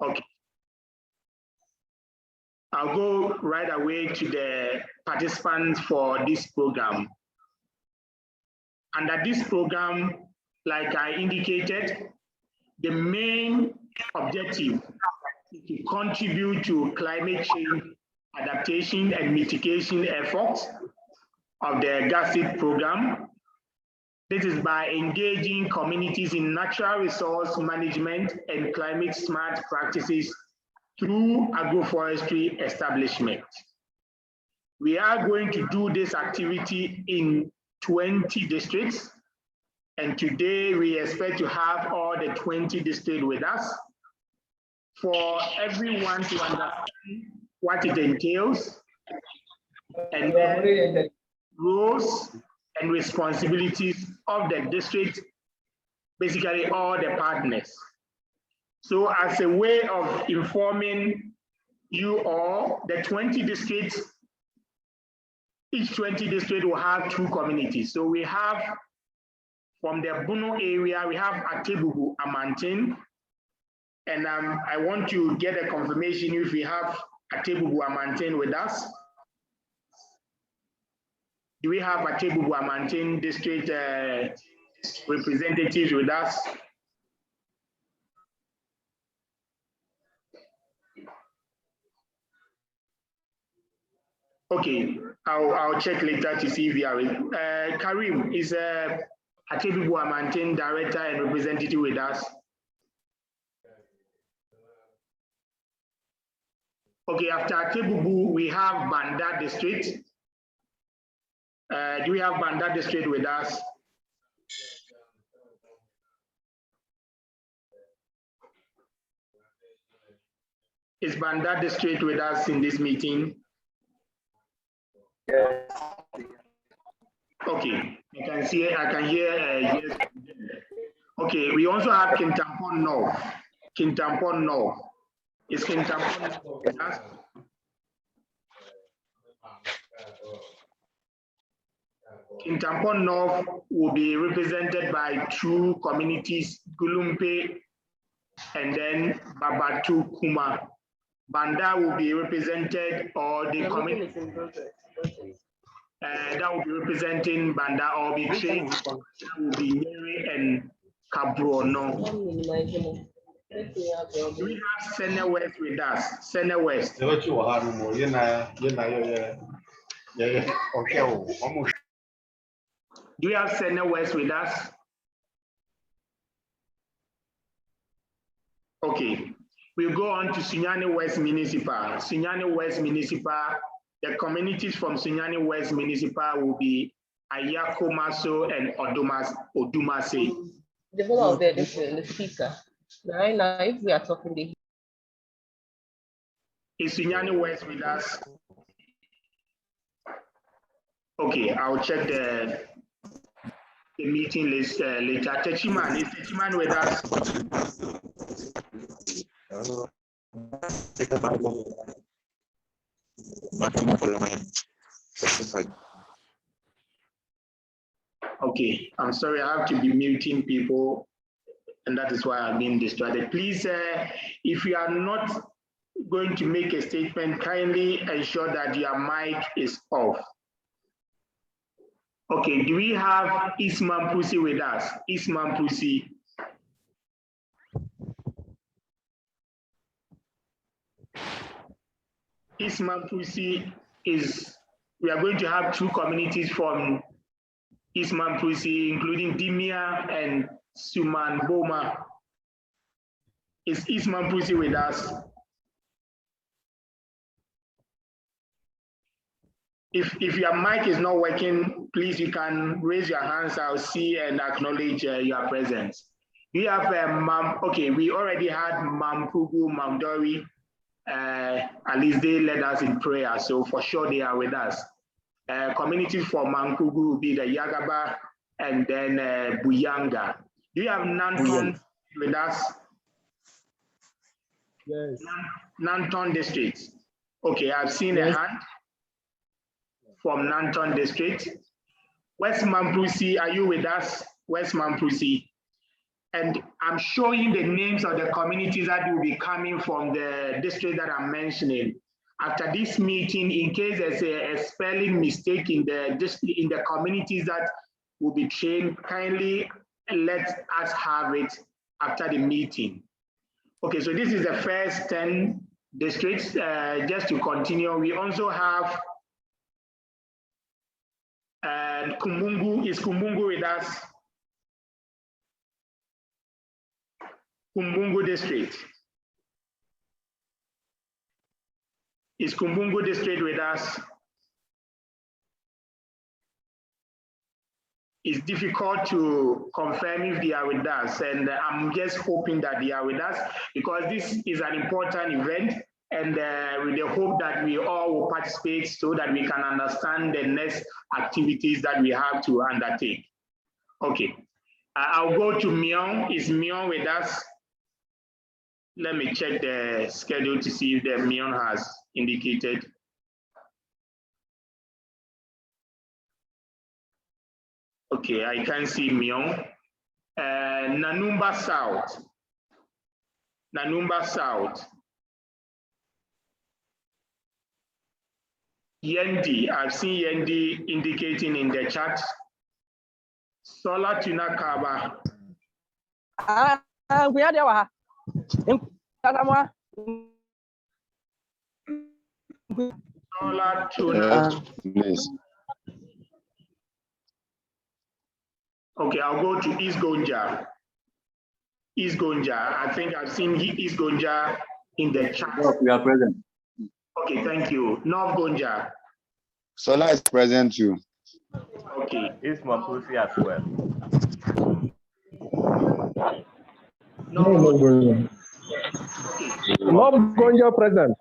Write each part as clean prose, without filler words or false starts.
Okay. I'll go right away to the participants for this program. Under this program, like I indicated, the main objective is to contribute to climate change adaptation and mitigation efforts of the GASIP program. This is by engaging communities in natural resource management and climate smart practices through agroforestry establishment. We are going to do this activity in 20 districts, and today we expect to have all the 20 districts with us for everyone to understand what it entails, and then the roles and responsibilities of the district, basically all the partners. So as a way of informing you all, the 20 districts, each 20 district will have 2 communities. So we have, from the Buno area, we have Atebubu Amantin, and I want to get a confirmation if we have Atebubu Amantin with us. Do we have Atebubu Amantin district representatives with us? Okay, I'll check later to see if you are. Karim, is Atebubu Amantin director and representative with us? Okay, after Atebubu, we have Banda district. Do we have Banda district with us? Is Banda district with us in this meeting? Yes. Okay, I can hear yes. Okay, we also have Kintampon North. Kintampon North. Is Kintampon North with us? Kintampon North will be represented by 2 communities, Gulumpe and then Babatu Kuma. Banda will be represented, or the community that will be representing Banda or be trained, that will be Mary and Cabrono. Do we have Sene West with us? Sene West. Do we have Sene West with us? Okay. We'll go on to Sunyani West Municipal. Sunyani West Municipal, the communities from Sunyani West Municipal will be Ayakomaso and Odumase. The whole of the speaker. Right now, if we are talking, is Sunyani West with us? Okay, I'll check the meeting list later. Techiman, is Techiman with us? Okay, I'm sorry, I have to be muting people, and that is why I'm being distracted. Please, if you are not going to make a statement, kindly ensure that your mic is off. Okay, do we have Isman Pusi with us? Isman Pusi. Isman Pusi is, we are going to have 2 communities from Isman Pusi, including Dimia and Suman Boma. Is Isman Pusi with us? If your mic is not working, please, you can raise your hands. I'll see and acknowledge your presence. We have okay, we already had Mampugu, Mamdori. At least they led us in prayer, so for sure they are with us. Community for Mankugu will be the Yagaba and then Buyanga. Do you have Nanton with us? Yes. Nanton district. Okay, I've seen a hand from Nanton district. West Mamprusi, are you with us? West Mamprusi. And I'm showing the names of the communities that will be coming from the district that I'm mentioning. After this meeting, in case there's a spelling mistake in the communities that will be trained, kindly let us have it after the meeting. Okay, so this is the first 10 districts. Just to continue, we also have Kumbungu. Is Kumbungu with us? Kumbungu district. Is Kumbungu district with us? It's difficult to confirm if they are with us, and I'm just hoping that they are with us because this is an important event, and with the hope that we all will participate so that we can understand the next activities that we have to undertake. Okay, I'll go to Myeong. Is Myeong with us? Let me check the schedule to see if the Myeong has indicated. Okay, I can see Myeong. Nanumba South. Nanumba South. Yendi, I've seen Yendi indicating in the chat. Sola Tunakaba. We are there. Sola Tuna. Please. Okay, I'll go to East Gonja. East Gonja. I think I've seen East Gonja in the chat. We are present. Okay, thank you. North Gonja. Sola is present too. Okay. East Mapusi as well. North Gonja present.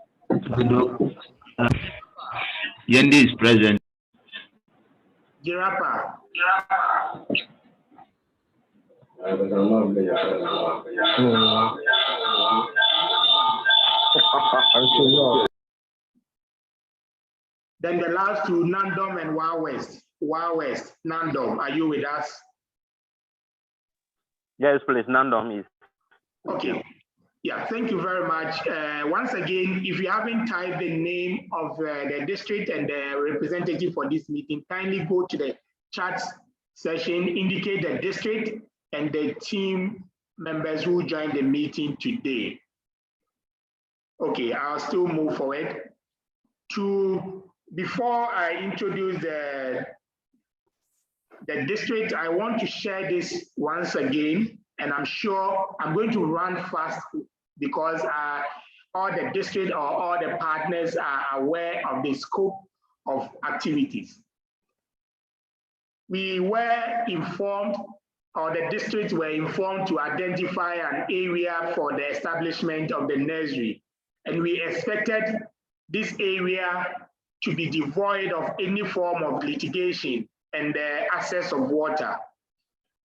Yendi is present. Girapa. Then the last two, Nandom and Wild West. Wild West, Nandom, are you with us? Yes, please. Nandom is. Okay. Yeah, thank you very much. Once again, if you haven't typed the name of the district and the representative for this meeting, kindly go to the chat session, indicate the district and the team members who joined the meeting today. Okay, I'll still move forward. Before I introduce the district, I want to share this once again, and I'm sure I'm going to run fast because all the district or all the partners are aware of the scope of activities. We were informed, or the districts were informed, to identify an area for the establishment of the nursery. And we expected this area to be devoid of any form of litigation and the access of water.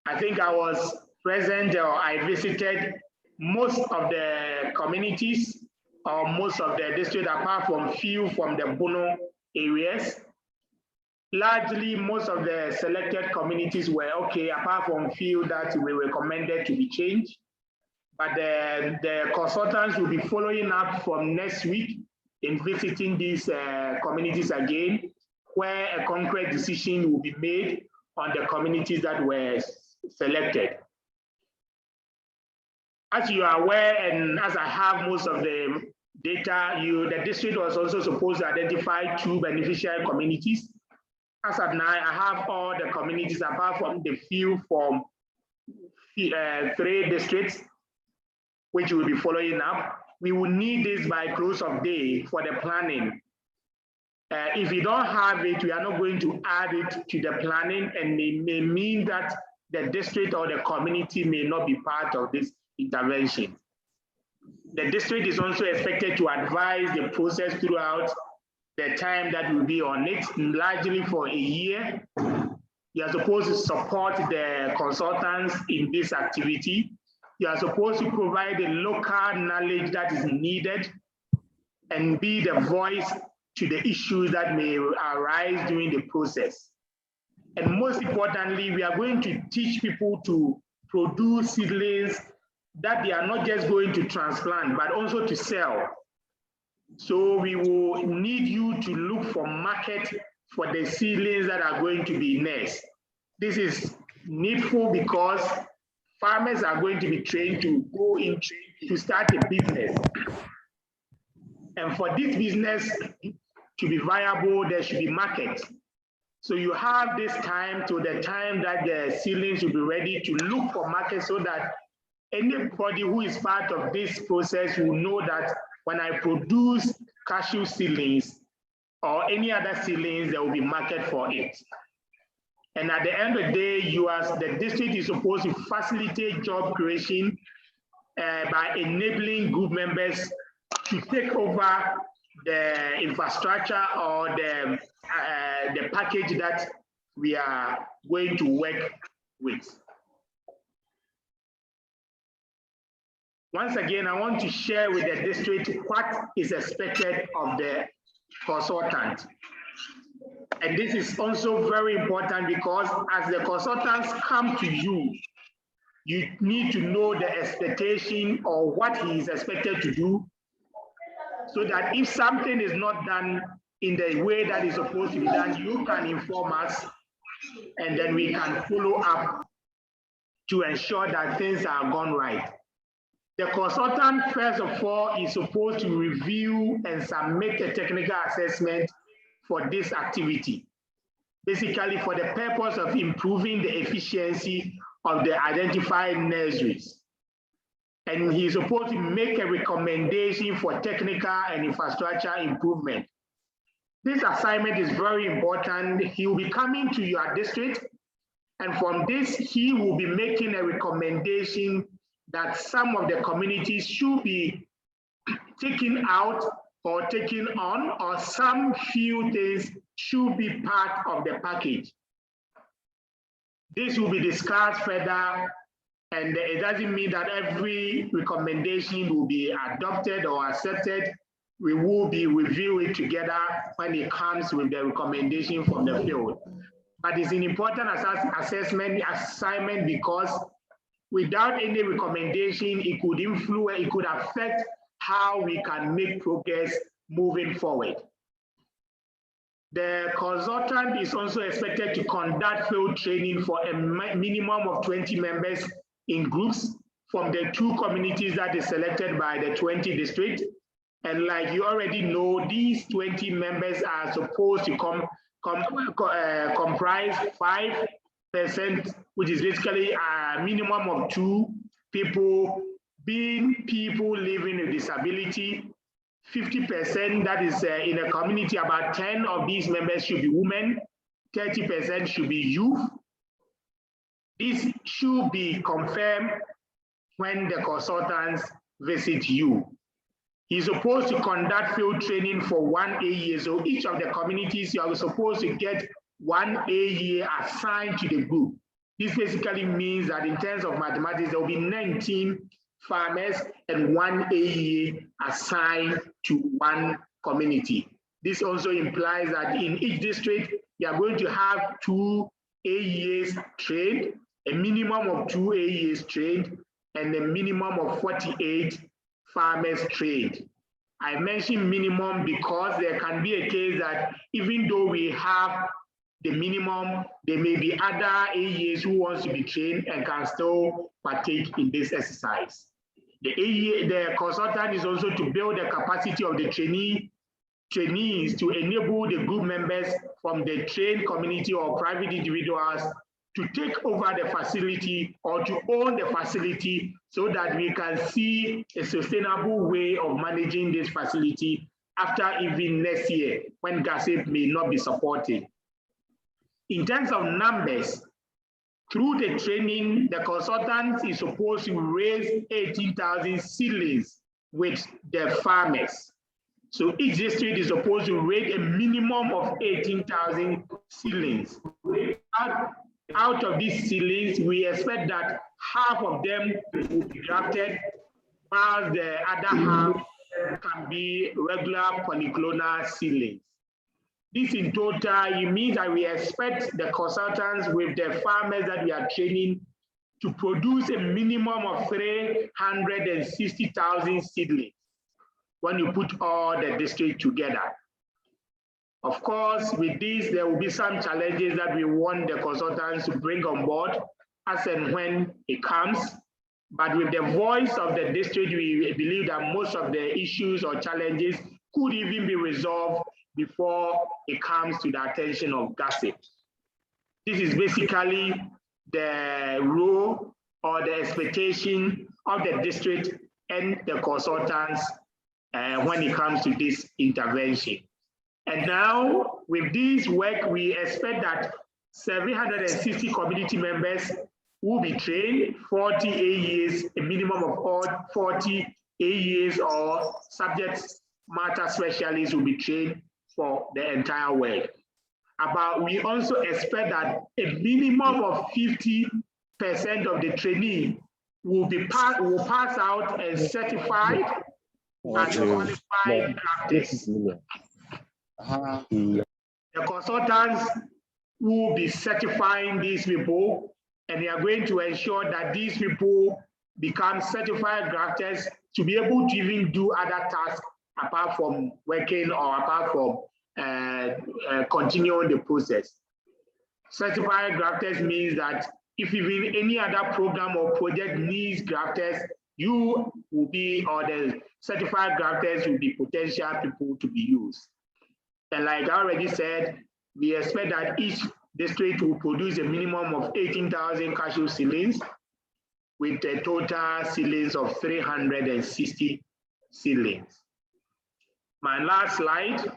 I think I was present, or I visited most of the communities or most of the district, apart from few from the Bono areas. Largely, most of the selected communities were okay, apart from few that we recommended to be changed. But the consultants will be following up from next week in visiting these communities again, where a concrete decision will be made on the communities that were selected. As you are aware, and as I have most of the data, the district was also supposed to identify 2 beneficiary communities. As of now, I have all the communities apart from the few from 3 districts, which we'll be following up. We will need this by close of day for the planning. If we don't have it, we are not going to add it to the planning, and it may mean that the district or the community may not be part of this intervention. The district is also expected to advise the process throughout the time that will be on it, largely for a year. You are supposed to support the consultants in this activity. You are supposed to provide the local knowledge that is needed and be the voice to the issues that may arise during the process. And most importantly, we are going to teach people to produce seedlings that they are not just going to transplant, but also to sell. So we will need you to look for market for the seedlings that are going to be next. This is needful because farmers are going to be trained to go in to start a business. And for this business to be viable, there should be market. So you have this time to the time that the seedlings will be ready to look for market, so that anybody who is part of this process will know that when I produce cashew seedlings or any other seedlings, there will be market for it. And at the end of the day, you as the district is supposed to facilitate job creation by enabling group members to take over the infrastructure or the package that we are going to work with. Once again, I want to share with the district what is expected of the consultant. And this is also very important because as the consultants come to you, you need to know the expectation or what he is expected to do, so that if something is not done in the way that is supposed to be done, you can inform us, and then we can follow up to ensure that things are gone right. The consultant, first of all, is supposed to review and submit a technical assessment for this activity, basically for the purpose of improving the efficiency of the identified nurseries. And he's supposed to make a recommendation for technical and infrastructure improvement. This assignment is very important. He will be coming to your district, and from this, he will be making a recommendation that some of the communities should be taken out or taken on, or some few things should be part of the package. This will be discussed further, and it doesn't mean that every recommendation will be adopted or accepted. We will be reviewing it together when it comes with the recommendation from the field. But it's an important assessment assignment because without any recommendation, it could influence, it could affect how we can make progress moving forward. The consultant is also expected to conduct field training for a minimum of 20 members in groups from the 2 communities that is selected by the 20 district. And like you already know, these 20 members are supposed to comprise 5%, which is basically a minimum of 2 people, being people living with disability. 50%, that is in a community, about 10 of these members should be women, 30% should be youth. This should be confirmed when the consultants visit you. He's supposed to conduct field training for 1 AEA. So each of the communities, you are supposed to get 1 AEA assigned to the group. This basically means that in terms of mathematics, there will be 19 farmers and 1 AEA assigned to 1 community. This also implies that in each district, you are going to have 2 AEAs trained, a minimum of 2 AEAs trained, and a minimum of 48 farmers trained. I mentioned minimum because there can be a case that even though we have the minimum, there may be other AEAs who wants to be trained and can still partake in this exercise. The consultant is also to build the capacity of the trainees to enable the group members from the trained community or private individuals to take over the facility or to own the facility, so that we can see a sustainable way of managing this facility after even next year when GASIP may not be supported. In terms of numbers, through the training, the consultant is supposed to raise 18,000 seedlings with the farmers. So each district is supposed to raise a minimum of 18,000 seedlings. Out of these seedlings, we expect that half of them will be grafted, while the other half can be regular polyclonal seedlings. This in total, it means that we expect the consultants with the farmers that we are training to produce a minimum of 360,000 seedlings when you put all the districts together. Of course, with this, there will be some challenges that we want the consultants to bring on board as and when it comes. But with the voice of the district, we believe that most of the issues or challenges could even be resolved before it comes to the attention of GASIP. This is basically the role or the expectation of the district and the consultants when it comes to this intervention. And now, with this work, we expect that 760 community members will be trained, 40 AEs, a minimum of all 40 AEs or subject matter specialists will be trained for the entire work. We also expect that a minimum of 50% of the trainee will pass out and certified as qualified grafters. The consultants will be certifying these people, and they are going to ensure that these people become certified grafters to be able to even do other tasks apart from working or apart from continuing the process. Certified grafters means that if even any other program or project needs grafters, you will be, or the certified grafters will be potential people to be used. And like I already said, we expect that each district will produce a minimum of 18,000 cashew seedlings with a total seedlings of 360 seedlings. My last slide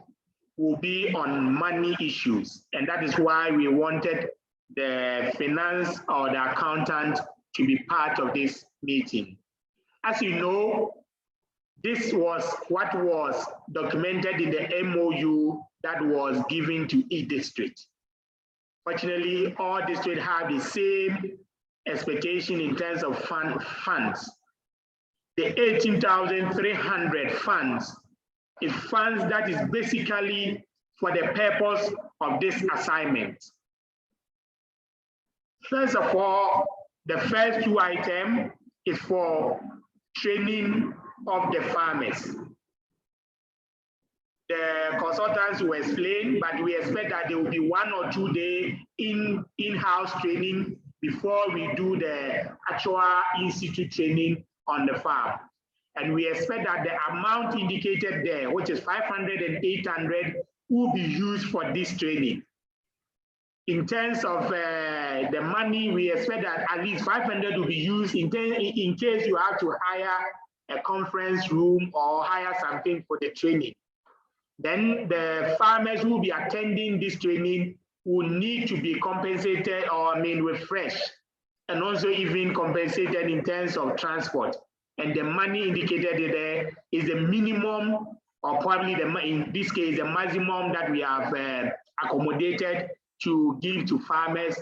will be on money issues, and that is why we wanted the finance or the accountant to be part of this meeting. As you know, this was what was documented in the MOU that was given to each district. Fortunately, all districts have the same expectation in terms of funds. The 18,300 funds is funds that is basically for the purpose of this assignment. First of all, the first two items is for training of the farmers. The consultants will explain, but we expect that there will be 1 or 2 days in-house training before we do the actual institute training on the farm. And we expect that the amount indicated there, which is 500 and 800, will be used for this training. In terms of the money, we expect that at least 500 will be used in case you have to hire a conference room or hire something for the training. Then the farmers who will be attending this training will need to be compensated, or refreshed, and also even compensated in terms of transport. And the money indicated there is the minimum, or probably in this case, the maximum that we have accommodated to give to farmers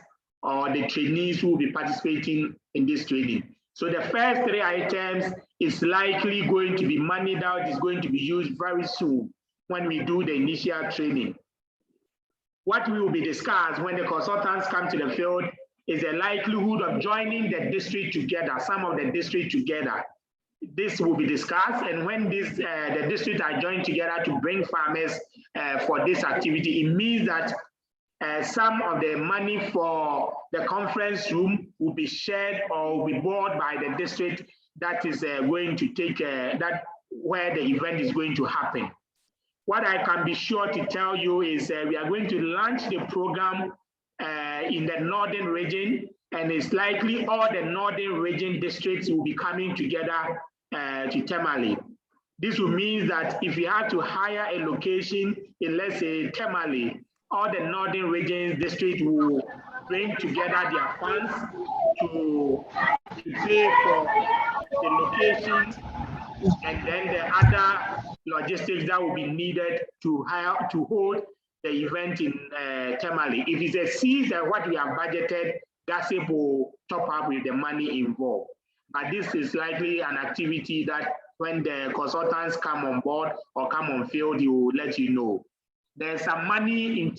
or the trainees who will be participating in this training. So the first 3 items is likely going to be money that is going to be used very soon when we do the initial training. What will be discussed when the consultants come to the field is the likelihood of joining the district together, some of the district together. This will be discussed, and when the districts are joined together to bring farmers for this activity, it means that some of the money for the conference room will be shared or will be bought by the district that is going to take where the event is going to happen. What I can be sure to tell you is we are going to launch the program in the northern region, and it's likely all the northern region districts will be coming together to Temali. This will mean that if you have to hire a location in, let's say, Temali, all the northern regions districts will bring together their funds to pay for the location and then the other logistics that will be needed to hold the event in Temali. If it's a season, what we have budgeted, GASIP will top up with the money involved. But this is likely an activity that when the consultants come on board or come on field, he will let you know. There's some money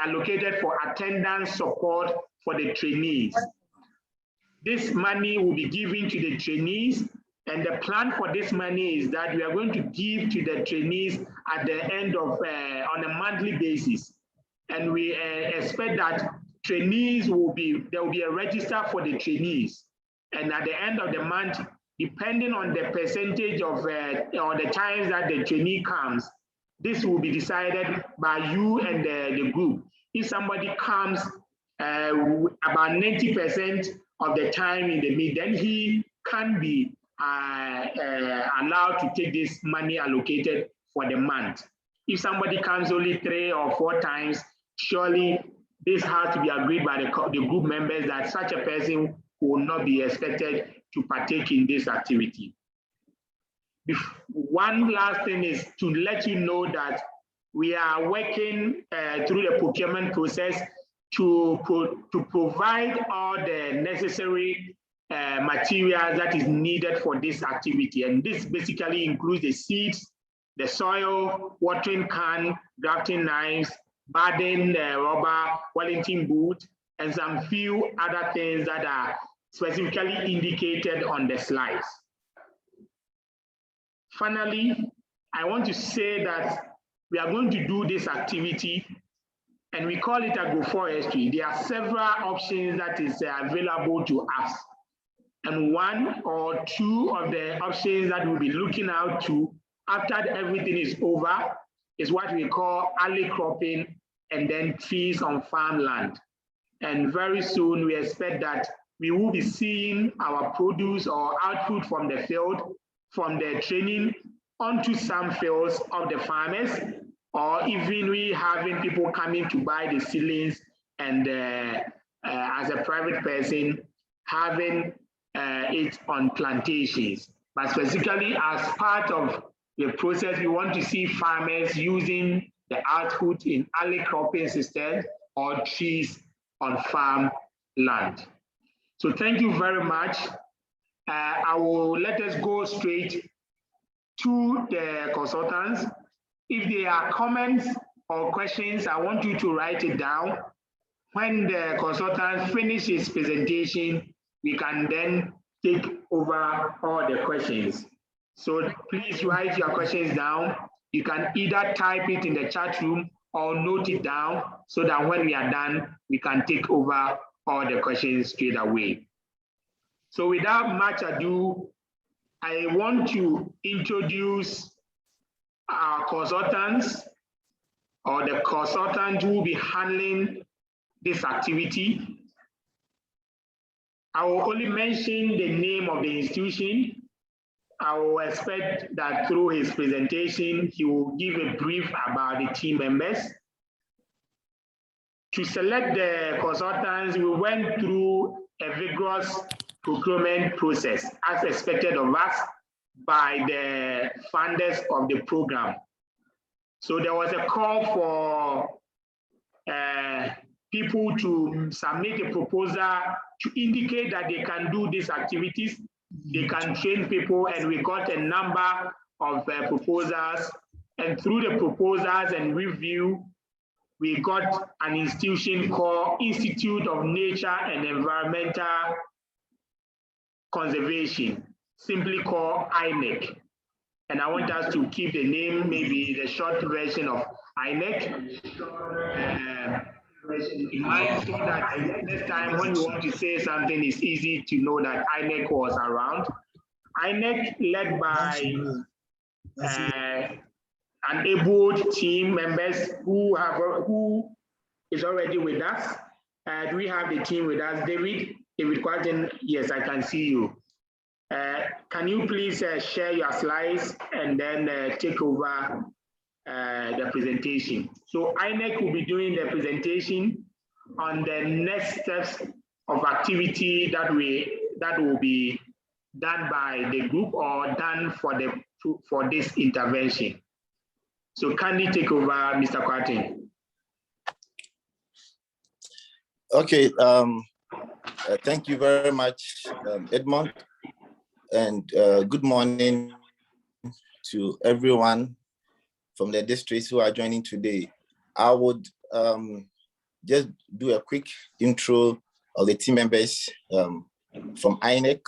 allocated for attendance support for the trainees. this money will be given to the trainees, and the plan for this money is that we are going to give to the trainees at the end of, on a monthly basis. And we expect that trainees there will be a register for the trainees. And at the end of the month, depending on the percentage of, or the times that the trainee comes, this will be decided by you and the group. If somebody comes about 90% of the time in the meet, then he can be allowed to take this money allocated for the month. If somebody comes only 3 or 4 times, surely this has to be agreed by the group members that such a person will not be expected to partake in this activity. One last thing is to let you know that we are working through the procurement process to provide all the necessary materials that is needed for this activity. And this basically includes the seeds, the soil, watering can, grafting knives, budding rubber, Wellington boot, and some few other things that are specifically indicated on the slides. Finally, I want to say that we are going to do this activity and we call it agroforestry. There are several options that is available to us. And 1 or 2 of the options that we'll be looking out to after everything is over is what we call alley cropping and then trees on farmland. And very soon we expect that we will be seeing our produce or output from the field, from the training onto some fields of the farmers, or even we having people coming to buy the seedlings and as a private person having it on plantations. But specifically as part of the process, we want to see farmers using the output in alley cropping system or trees on farm land. So thank you very much. I will let us go straight to the consultants. If there are comments or questions, I want you to write it down. When the consultant finishes his presentation, we can then take over all the questions. So please write your questions down. You can either type it in the chat room or note it down so that when we are done, we can take over all the questions straight away. So without much ado, I want to introduce our consultants or the consultant who will be handling this activity. I will only mention the name of the institution. I will expect that through his presentation, he will give a brief about the team members. To select the consultants, we went through a vigorous procurement process as expected of us by the funders of the program. So there was a call for people to submit a proposal to indicate that they can do these activities, they can train people, and we got a number of proposals. And through the proposals and review, we got an institution called Institute of Nature and Environmental Conservation, simply called INEC. And I want us to keep the name, maybe the short version of INEC. In mind, so that next time when you want to say something, it's easy to know that INEC was around. INEC led by an able team members who is already with us. Do we have the team with us? David Quatin, yes, I can see you. Can you please share your slides and then take over the presentation? So INEC will be doing the presentation on the next steps of activity that will be done by the group or done for this intervention. So kindly take over, Mr. Quatin. Okay, thank you very much, Edmond, and good morning to everyone from the districts who are joining today. I would just do a quick intro of the team members from INEC,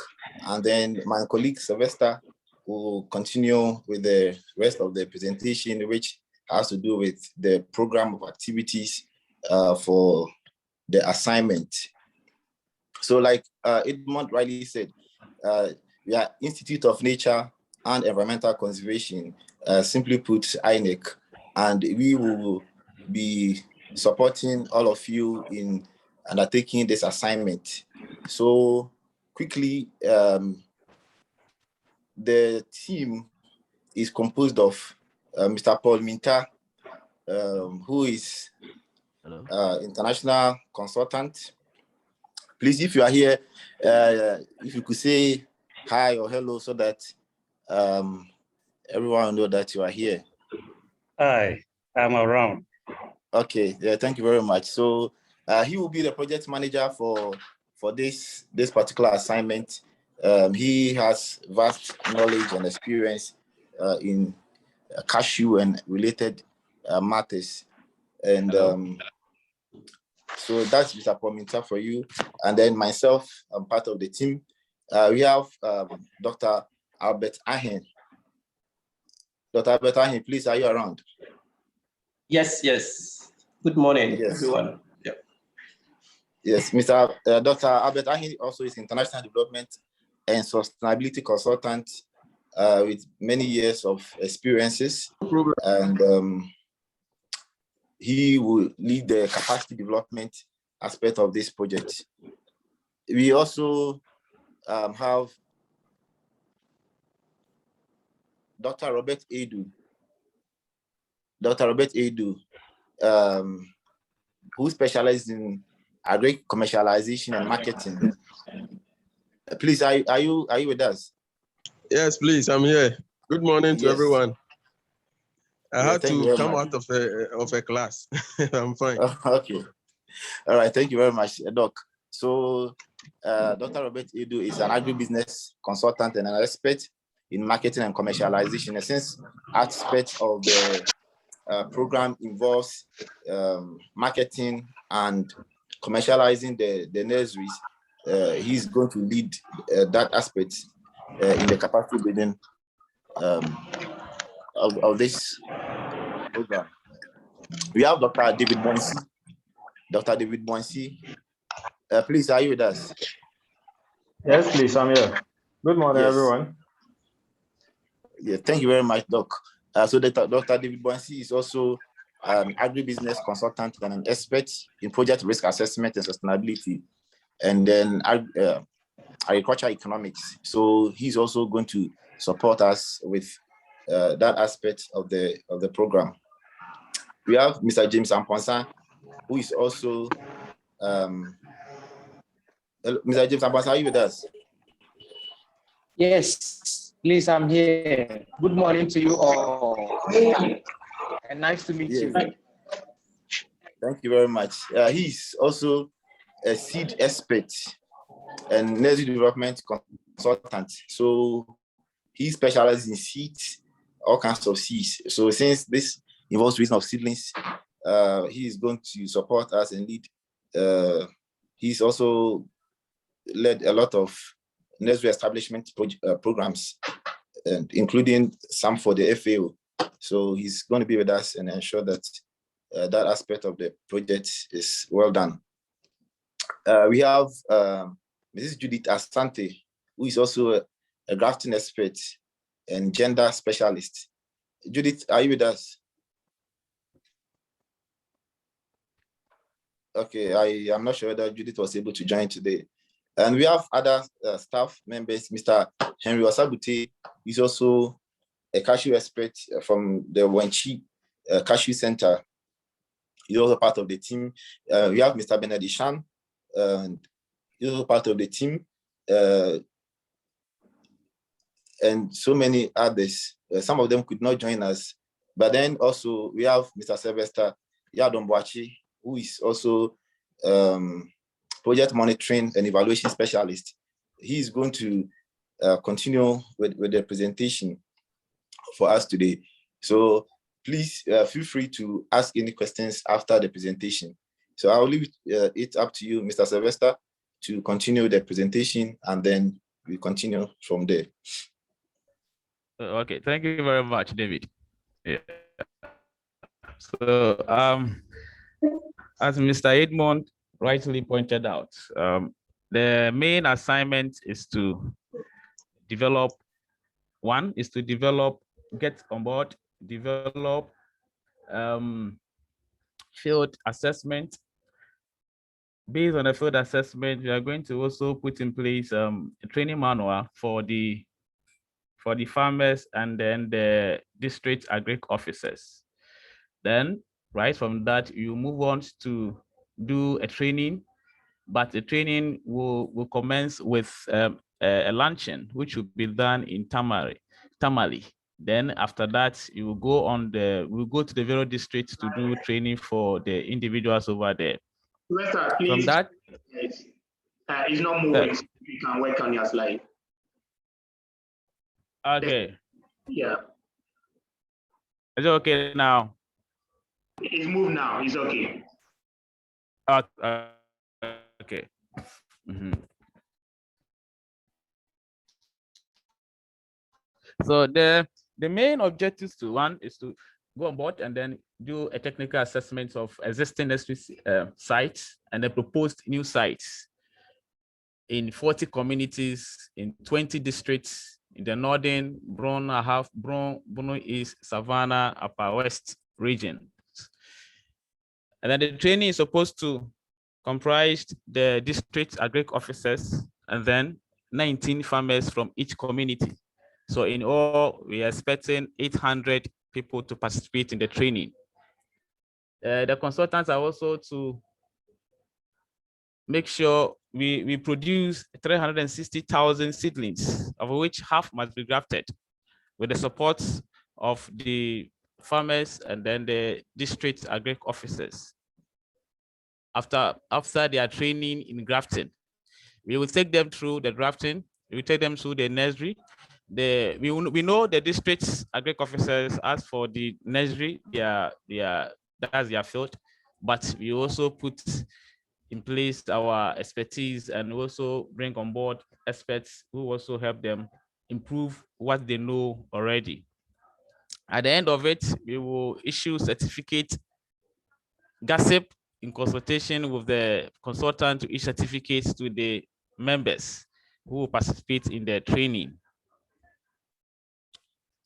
and then my colleague Sylvester will continue with the rest of the presentation, which has to do with the program of activities for the assignment. So like Edmond rightly said, we are Institute of Nature and Environmental Conservation, simply put INEC, and we will be supporting all of you in undertaking this assignment. So quickly, the team is composed of Mr. Paul Minta, who is international consultant. Please, if you are here, if you could say hi or hello so that everyone will know that you are here. Hi, I'm around. Okay, yeah, thank you very much. So he will be the project manager for this particular assignment. He has vast knowledge and experience in cashew and related matters. And so that's Mr. Pominta for you. And then myself, I'm part of the team. We have Dr. Albert Ahen. Dr. Albert Ahen, please, are you around? Yes. Good morning, everyone. Yeah. Yes, Mr. Dr. Albert Ahen also is international development and sustainability consultant with many years of experiences. And he will lead the capacity development aspect of this project. We also have Dr. Robert Edu. Dr. Robert Edu, who specializes in agri commercialization and marketing. Please, are you with us? Yes, please, I'm here. Good morning to everyone. I had to come out of a class. I'm fine. Okay. All right. Thank you very much, Doc. So, Dr. Robert Edu is an agribusiness consultant and an expert in marketing and commercialization. And since aspect of the program involves marketing and commercializing the nurseries, he's going to lead that aspect in the capacity building of this program. We have Dr. David Bonsi. Dr. David Bonsi, please, are you with us? Yes, please, I'm here. Good morning, everyone. Yeah, thank you very much, Doc. So Dr. David Bonsi is also an agribusiness consultant and an expert in project risk assessment and sustainability, and then agricultural economics. So he's also going to support us with that aspect of the program. We have Mr. James Amponsa, who is also Mr. James Amponsa, are you with us? Yes, please, I'm here. Good morning to you all. And nice to meet you. Thank you very much. He's also a seed expert and nursery development consultant. So he specializes in seeds, all kinds of seeds. So since this involves raising of seedlings, he is going to support us and lead. He's also led a lot of nursery establishment programs, and including some for the FAO. So he's going to be with us and ensure that that aspect of the project is well done. We have Mrs. Judith Asante, who is also a grafting expert and gender specialist. Judith, are you with us? Okay, I am not sure whether Judith was able to join today. And we have other staff members. Mr. Henry Wasabute is also a cashew expert from the Wenchi Cashew Center. He's also part of the team. We have Mr. Benedishan, he's also part of the team. And so many others. Some of them could not join us. But then also we have Mr. Sylvester Yadomboachi, who is also project monitoring and evaluation specialist. He is going to continue with the presentation for us today. So please feel free to ask any questions after the presentation. So I'll leave it up to you, Mr. Sylvester, to continue the presentation, and then we continue from there. Okay, thank you very much, David. Yeah. So, as Mr. Edmond rightly pointed out, the main assignment is to develop, get on board, develop field assessment. Based on the field assessment, we are going to also put in place a training manual for the farmers and then the district agric officers. Then, right from that, you move on to do a training, but the training will commence with a luncheon, which will be done in Tamale. Then after that, you will we'll go to the various districts to do training for the individuals over there. Professor, please. From that, it's not moving. You can work on your slide. Okay. Yeah. Is it okay now? It's moved now. It's okay. Okay. So the main objectives to one is to go on board and then do a technical assessment of existing nursery sites and the proposed new sites in 40 communities in 20 districts in the northern, Bono East, Savannah, Upper West region. And then the training is supposed to comprise the district agric officers and then 19 farmers from each community. So in all, we are expecting 800 people to participate in the training. The consultants are also to make sure we produce 360,000 seedlings, of which half must be grafted with the support of the farmers and then the district agric officers. After their training in grafting, we will take them through the grafting, we will take them through the nursery. We know the district agric officers, as for the nursery, that's their field, but we also put in place our expertise and also bring on board experts who also help them improve what they know already. At the end of it, we will issue certificate GASIP in consultation with the consultant to issue certificates to the members who will participate in the training.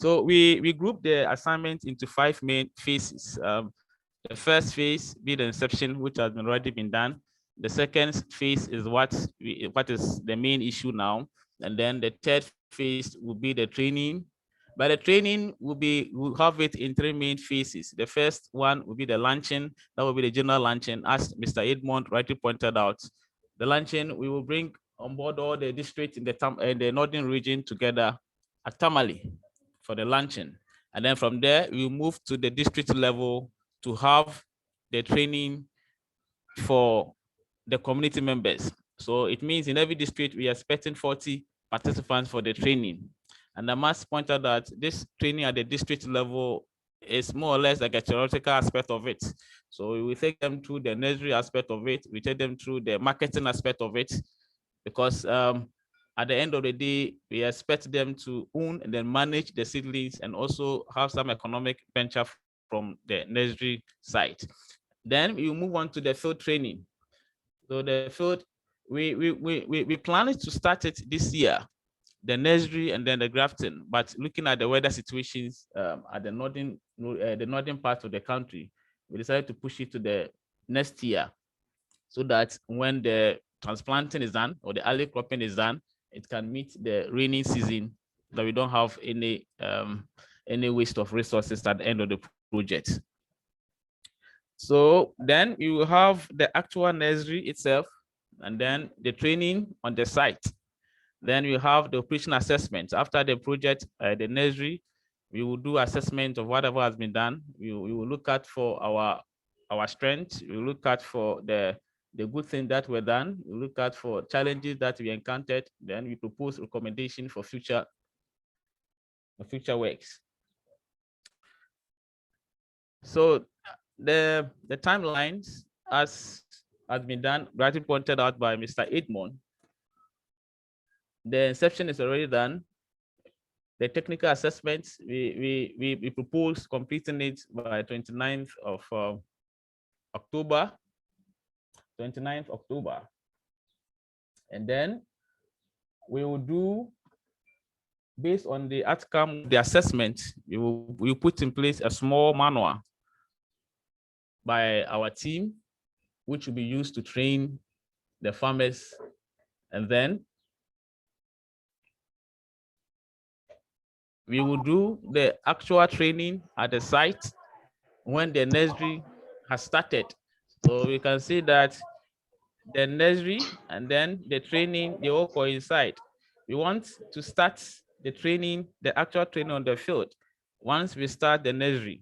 So we group the assignment into 5 main phases. The first phase be the inception, which has already been done. The second phase is what is the main issue now. And then the third phase will be the training. But the training we'll have it in 3 main phases. The first one will be the luncheon. That will be the general luncheon, as Mr. Edmond rightly pointed out. The luncheon, we will bring on board all the districts in the northern region together at Tamale for the luncheon. And then from there, we'll move to the district level to have the training for the community members. So it means in every district, we are expecting 40 participants for the training. And I must point out that this training at the district level is more or less like a theoretical aspect of it. So we will take them through the nursery aspect of it. We take them through the marketing aspect of it, because at the end of the day, we expect them to own and then manage the seedlings and also have some economic venture from the nursery side. Then we move on to the field training. So the field, we plan to start it this year, the nursery and then the grafting, but looking at the weather situations at the northern part of the country, we decided to push it to the next year, so that when the transplanting is done or the early cropping is done, it can meet the rainy season, that we don't have any waste of resources at the end of the project. So then you will have the actual nursery itself, and then the training on the site. Then you have the operation assessment. After the project, the nursery, we will do assessment of whatever has been done. We will look at for our strengths. We will look at for the good things that were done. We look at for challenges that we encountered. Then we propose recommendation for future works. So the timelines, as has been done, rightly pointed out by Mr. Edmond. The inception is already done. The technical assessments, we propose completing it by 29th of October. 29th October. And then we will do, based on the outcome of the assessment, we will put in place a small manual by our team, which will be used to train the farmers. And then we will do the actual training at the site when the nursery has started. So we can see that the nursery and then the training, they all coincide. We want to start the training, the actual training on the field, once we start the nursery.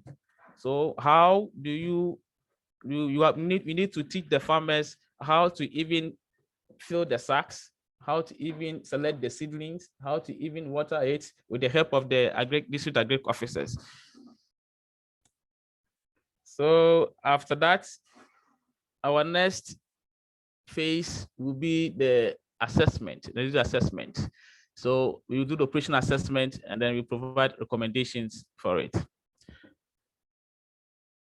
So how do we need to teach the farmers how to even fill the sacks, how to even select the seedlings, how to even water it with the help of the district agric officers. So after that, our next phase will be the assessment, the assessment. So we will do the operational assessment and then we provide recommendations for it.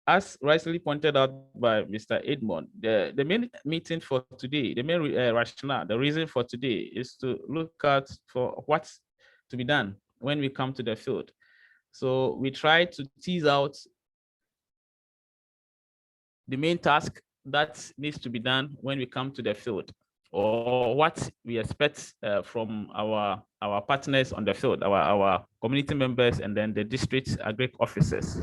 As rightly pointed out by Mr. Edmond, the main meeting for today, the main rationale, the reason for today is to look at for what's to be done when we come to the field. So we try to tease out the main task that needs to be done when we come to the field, or what we expect from our partners on the field, our community members, and then the district agric officers.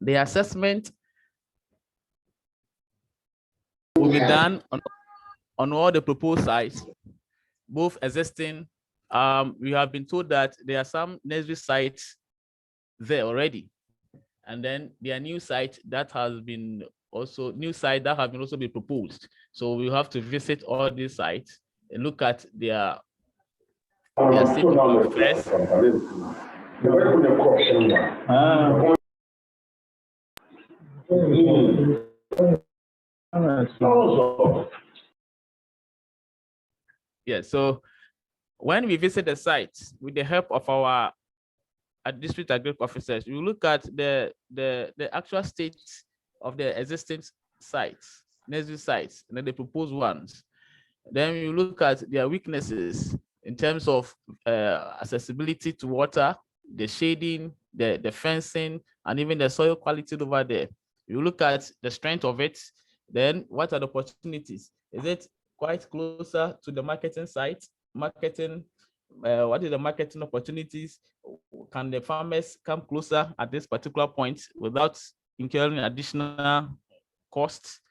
The assessment will be done on all the proposed sites, both existing. We have been told that there are some nursery sites there already, and then there are new sites that has been also also been proposed. So we have to visit all these sites and look at their state of affairs. Yeah, so when we visit the sites with the help of our district agric officers, we look at the actual state of the existing sites, nursery sites, and then the proposed ones. Then we look at their weaknesses in terms of accessibility to water, the shading, the fencing, and even the soil quality over there. You look at the strength of it. Then what are the opportunities? Is it quite closer to the marketing site? What is the marketing opportunities? Can the farmers come closer at this particular point without incurring additional costs?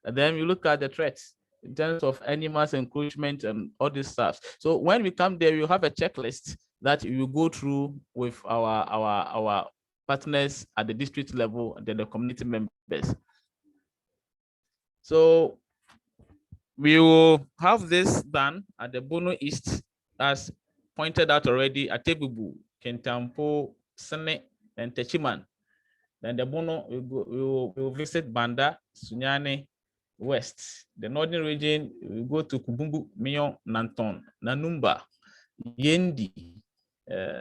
And then we look at the threats in terms of animals encroachment and all this stuff. So when we come there, we have a checklist that we will go through with our partners at the district level and then the community members. So we will have this done at the Bono East, as pointed out already, at Tebubu, Kentampo, Sene, and Techiman. Then the Bono, we will visit Banda, Sunyane, West. The northern region, we go to Kubumbu, Mion, Nanton, Nanumba, Yendi,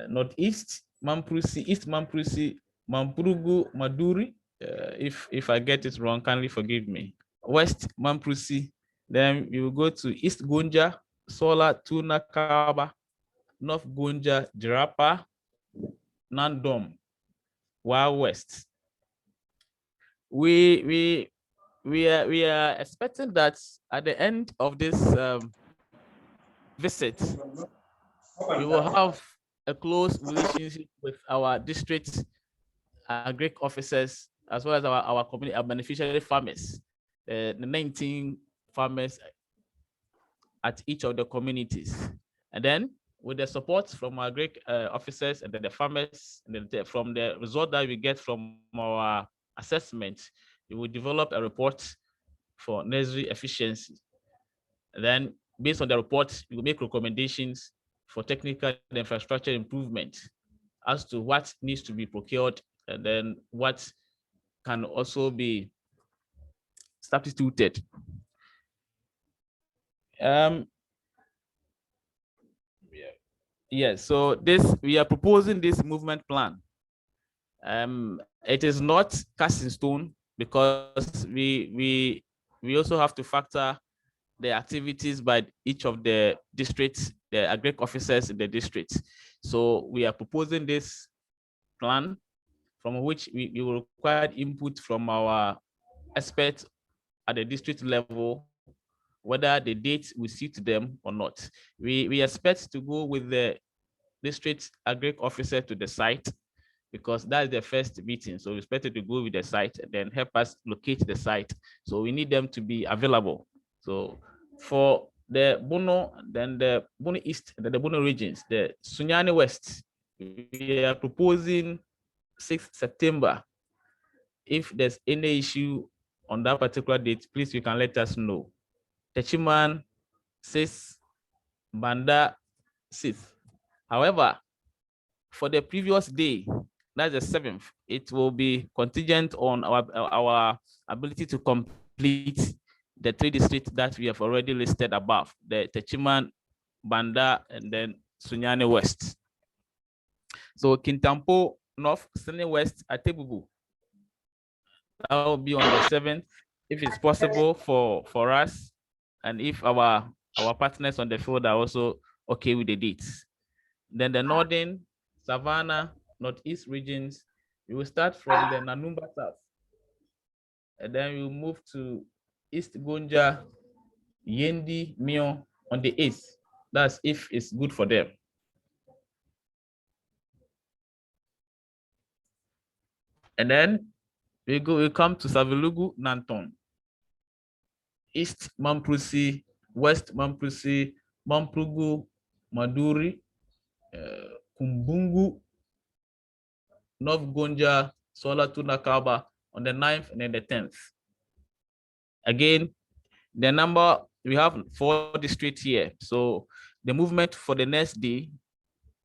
Northeast, Mamprusi, East Mamprusi, Mampurugu, Maduri. If I get it wrong, kindly forgive me. West Mamprusi. Then we will go to East Gonja, Sola, Tuna, Kaba, North Gonja, Jirapa, Nandom, Wild West. We are expecting that at the end of this visit, we will have a close relationship with our district agric officers, as well as our community, our beneficiary farmers, the 19 farmers at each of the communities. And then with the support from our agric officers and then the farmers, and then from the result that we get from our assessment, we will develop a report for nursery efficiency. And then based on the report, we will make recommendations for technical and infrastructure improvement as to what needs to be procured, and then what can also be substituted. Yes, so we are proposing this movement plan. It is not cast in stone because we also have to factor the activities by each of the districts, the agric officers in the districts. So we are proposing this plan from which we will require input from our experts at the district level, whether the date will suit them or not. We expect to go with the district agric officer to the site because that's the first meeting. So we expect to go with the site and then help us locate the site. So we need them to be available. So for the Bono, then the Bono East, then the Bono regions, the Sunyani West, we are proposing 6th September. If there's any issue on that particular date, please you can let us know. Techiman 6th, Banda 6th. However, for the previous day, that's the 7th, it will be contingent on our ability to complete the 3 districts that we have already listed above, the Techiman, Banda, and then Sunyani West. So Kintampo North, Sunny West, Atebubu. That will be on the 7th, if it's possible for us, and if our partners on the field are also okay with the dates. Then the northern, Savannah, Northeast regions, we will start from the Nanumba South. And then we'll move to East Gonja, Yendi, Mio on the 8th. That's if it's good for them. And then we come to Savilugu, Nanton, East Mamprusi, West Mamprusi, Mamprugu, Maduri, Kumbungu, North Gonja, Solatu Nakaba on the 9th and then the 10th. Again, the number, we have 4 districts here. So the movement for the next day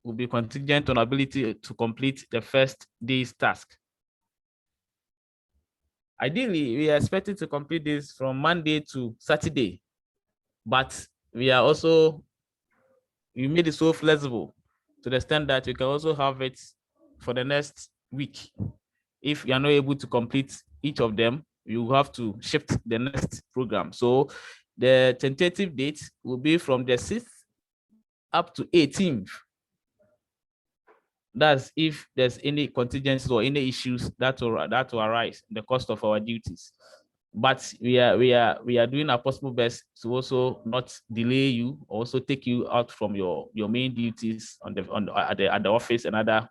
will be contingent on ability to complete the first day's task. Ideally, we are expected to complete this from Monday to Saturday, but we made it so flexible to the extent that we can also have it for the next week. If you are not able to complete each of them, you have to shift the next program. So the tentative date will be from the 6th up to 18th. That's if there's any contingencies or any issues that will arise in the course of our duties. But we are doing our possible best to also not delay you, also take you out from your main duties at the office and other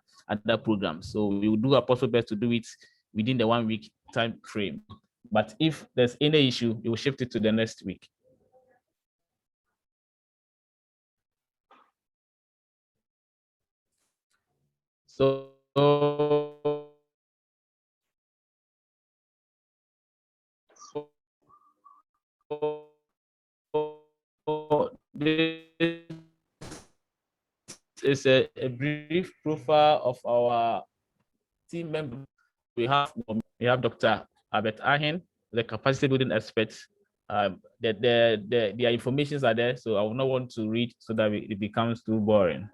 programs. So we will do our possible best to do it within the 1 week time frame. But if there's any issue, we will shift it to the next week. So this is a brief profile of our team members. We have Dr. Albert Ahin, the capacity building expert. Their informations are there, so I will not want to read so that it becomes too boring.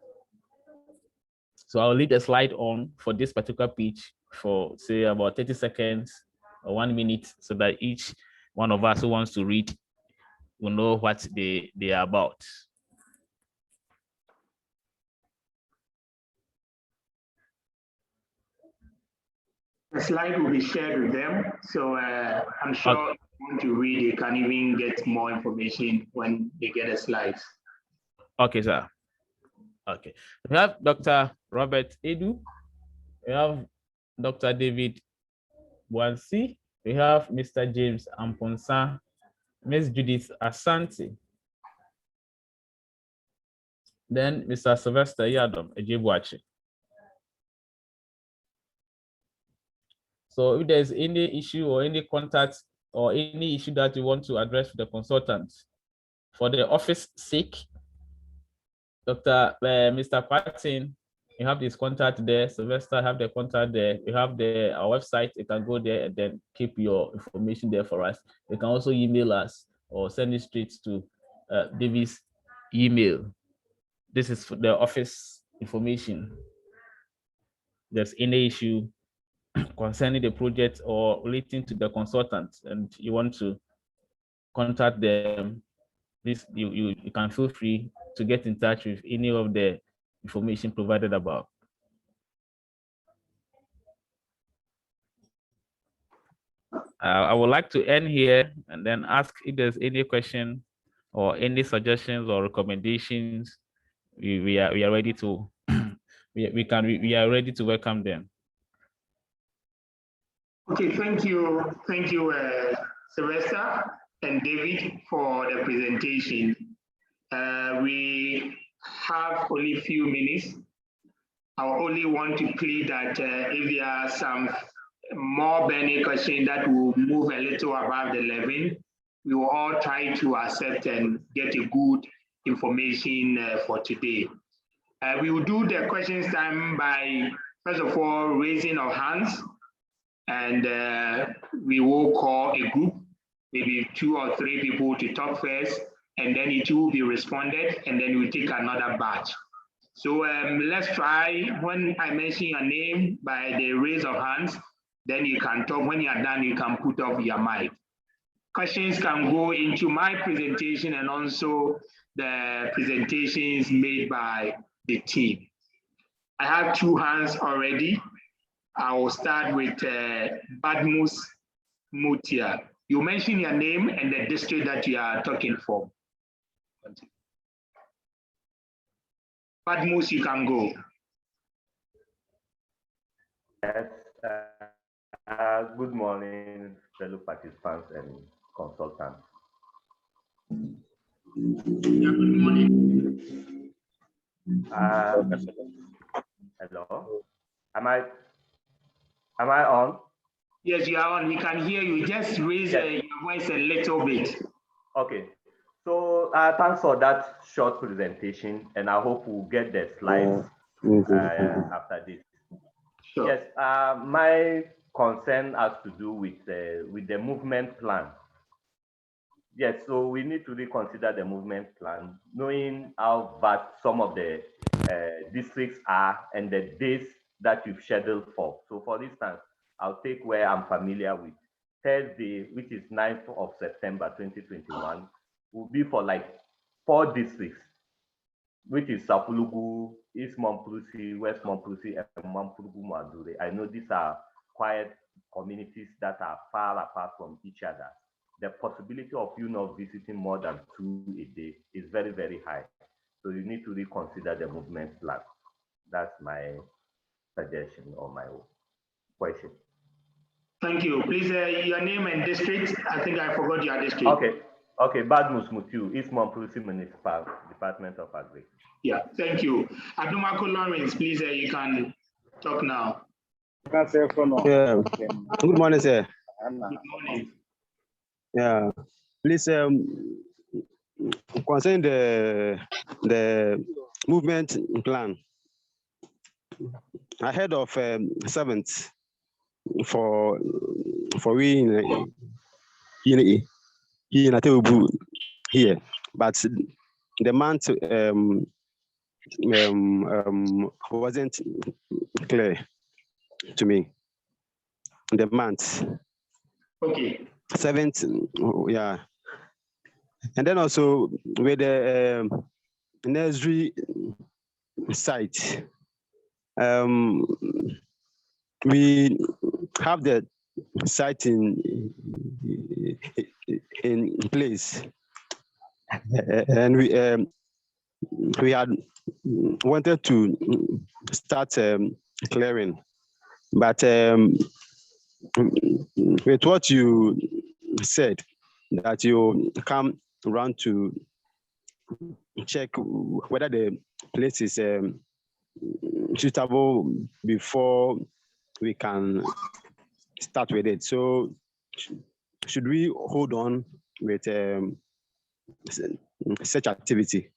So I'll leave the slide on for this particular page for say about 30 seconds or 1 minute so that each one of us who wants to read will know what they are about. The slide will be shared with them. So I'm sure if you want to read, they can even get more information when they get the slides. Okay, sir. Okay. We have Dr. Robert Edu. We have Dr. David Bwansi. We have Mr. James Amponsa, Ms. Judith Asante. Then Mr. Sylvester Yadom Ejebwachi. So if there's any issue or any contact or any issue that you want to address with the consultant, for the office sake, Mr. Patin You have his contact there. Sylvester have the contact there. You have our website. You can go there and then keep your information there for us. You can also email us or send it straight to David's email. This is for the office information. There's any issue concerning the project or relating to the consultant and you want to contact them, please you can feel free to get in touch with any of the information provided above. I would like to end here and then ask if there's any question or any suggestions or recommendations. We are ready to we are ready to welcome them. Okay, thank you, Sylvester and David for the presentation. We have only a few minutes. I only want to plead that if there are some more burning questions that will move a little above the 11, we will all try to accept and get a good information for today. We will do the questions time by, first of all, raising of hands, and we will call a group, maybe 2 or 3 people to talk first, and then it will be responded, and then we take another batch. So let's try, when I mention your name by the raise of hands, then you can talk. When you are done, you can put off your mic. Questions can go into my presentation and also the presentations made by the team. I have 2 hands already. I will start with Badmus Mutia. You mention your name and the district that you are talking for. Badmus, you can go. Yes. Good morning, fellow participants and consultants. Yeah, good morning. Hello. Am I on? Yes, you are on. We can hear you. Just raise your voice a little bit. Okay. So thanks for that short presentation, and I hope we'll get the slides after this. Sure. Yes, my concern has to do with the movement plan. Yes, so we need to reconsider the movement plan, knowing how vast some of the districts are and the days that you've scheduled for. So for instance, I'll take where I'm familiar with. Thursday, which is 9th of September 2021, will be for like 4 districts, which is Sapulugu, East Momprusi, West Momprusi, and Mampurugu Madure. I know these are quiet communities that are far apart from each other. The possibility of you not visiting more than 2 a day is very, very high. So you need to reconsider the movement plan. That's my suggestion or my question. Thank you. Please, your name and district. I think I forgot your district. Okay, Badmus Mutiu, East Momprusi Municipal Department of Agri. Yeah, thank you. Adumako Lawrence, please, you can talk now. Yeah. Good morning, sir. Good morning. Yeah, please, concerning the movement plan, ahead of 7th for we in here, but the month wasn't clear to me. The month. Okay. 7th, yeah. And then also with the nursery site, we have the site in place, and we had wanted to start clearing, but with what you said, that you come around to check whether the place is suitable before we can start with it. So should we hold on with such activity?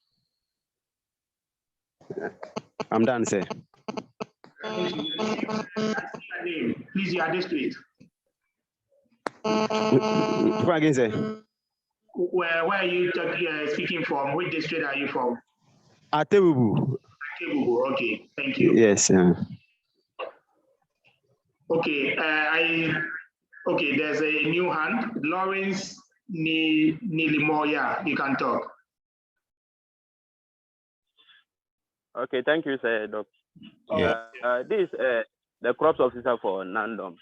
I'm done, sir. name. Please, you are discreet. Come again, sir. Where are you speaking from? Which district are you from? Atebubu. Atebubu. Okay, thank you. Yes. Okay, okay. There's a new hand, Lawrence Nilimoya. You can talk. Okay, thank you, sir, Doc. Yeah. This is the crops officer for Nandom.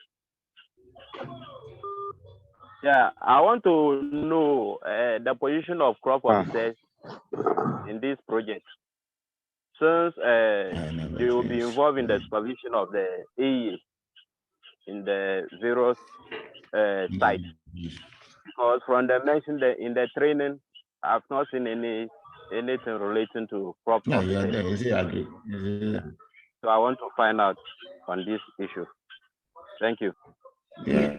Yeah, I want to know the position of crop officers in this project, since they will be involved in the supervision of the AE in the various sites. Because from the mentioned in the training, I've not seen anything relating to crop officers. So I want to find out on this issue. Thank you. Yeah.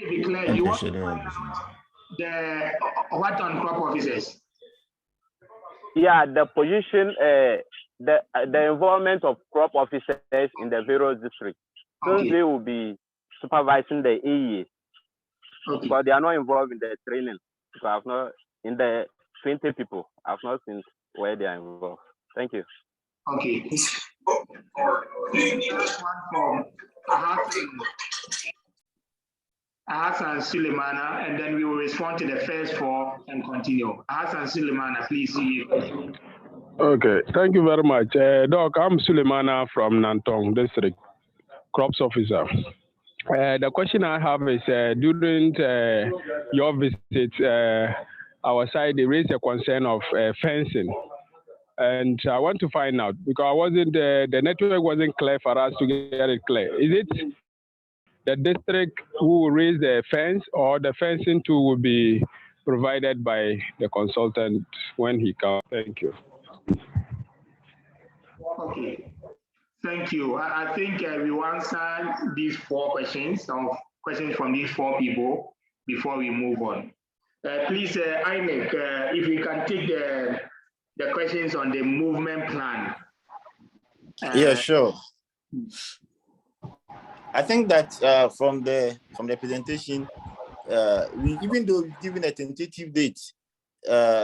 Declare, you want the what on crop officers? Yeah, the position, the involvement of crop officers in the various districts, since they will be supervising the AE, but they are not involved in the training. So I've not in the 20 people. I've not seen where they are involved. Thank you. Okay. One from Hassan Sulemana, and then we will respond to the first four and continue. Hassan Sulemana, please see you. Okay, thank you very much. Doc, I'm Sulemana from Nantong District, Crops Officer. The question I have is, during your visit, our side, they raised a concern of fencing. And I want to find out, because I wasn't, the network wasn't clear for us to get it clear. Is it the district who will raise the fence, or the fencing too will be provided by the consultant when he comes? Thank you. Okay, thank you. I think we will answer these four questions, questions from these four people before we move on. Please, INEC, if you can take the questions on the movement plan. Yeah, sure. I think that from the presentation, even though we've given a tentative date,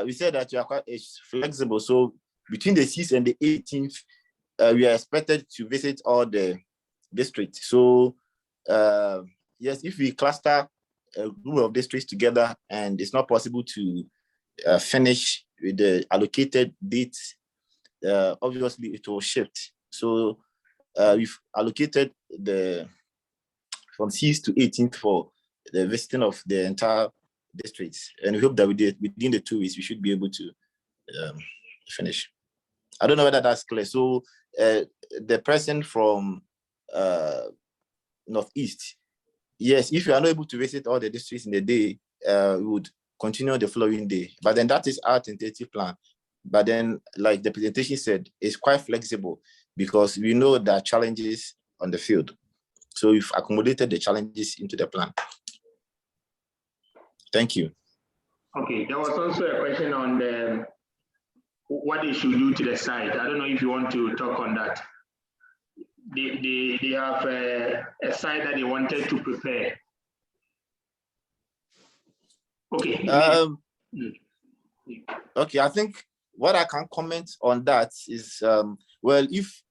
we said that you are quite flexible. So between the 6th and the 18th, we are expected to visit all the districts. So yes, if we cluster a group of districts together and it's not possible to finish with the allocated dates, obviously it will shift. So we've allocated from 6th to 18th for the visiting of the entire districts, and we hope that within the 2 weeks we should be able to finish. I don't know whether that's clear. So the person from Northeast, yes, if you are not able to visit all the districts in the day, we would continue the following day. But then that is our tentative plan. But then, like the presentation said, it's quite flexible because we know there are challenges on the field. So we've accommodated the challenges into the plan. Thank you. Okay, there was also a question on what they should do to the site. I don't know if you want to talk on that. They have a site that they wanted to prepare. Okay. Okay, I think what I can comment on that is, well, if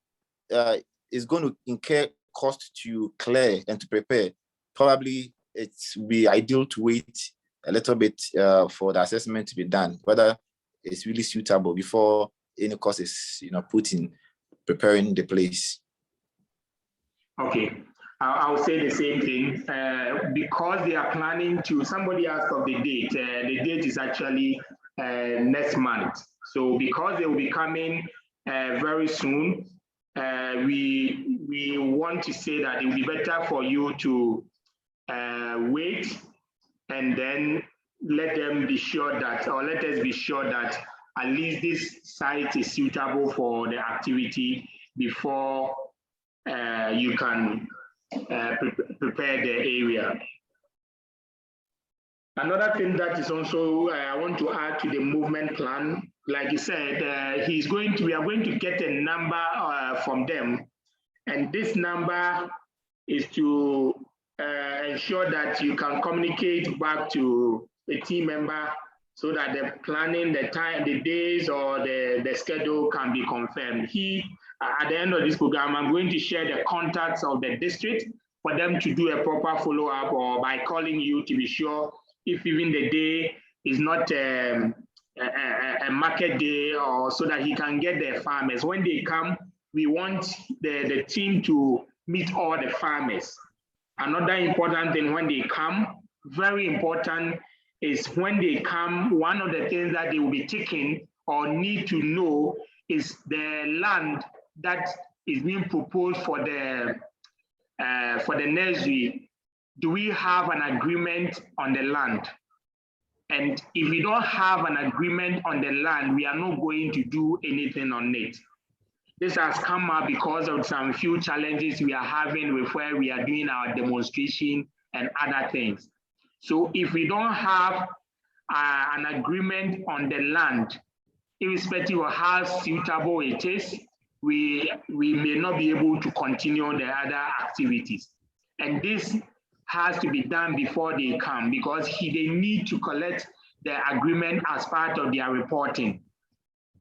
it's going to incur cost to clear and to prepare, probably it would be ideal to wait a little bit for the assessment to be done, whether it's really suitable before any cost is put in preparing the place. Okay, I'll say the same thing. Because they are planning to, somebody asked of the date. The date is actually next month. So because they will be coming very soon, we want to say that it will be better for you to wait and then let them be sure that, or let us be sure that at least this site is suitable for the activity before you can prepare the area. Another thing that is also, I want to add to the movement plan, like you said, we are going to get a number from them, And this number is to ensure that you can communicate back to a team member so that the planning, the time, the days, or the schedule can be confirmed. At the end of this program, I'm going to share the contacts of the district for them to do a proper follow-up, or by calling you to be sure if even the day is not a market day, or so that he can get the farmers. When they come, we want the team to meet all the farmers. Another important thing when they come, very important, is when they come, one of the things that they will be taking or need to know is the land that is being proposed for the nursery. Do we have an agreement on the land? And if we don't have an agreement on the land, we are not going to do anything on it. This has come up because of some few challenges we are having with where we are doing our demonstration and other things. So if we don't have an agreement on the land, irrespective of how suitable it is, we may not be able to continue the other activities. And this has to be done before they come, because they need to collect the agreement as part of their reporting.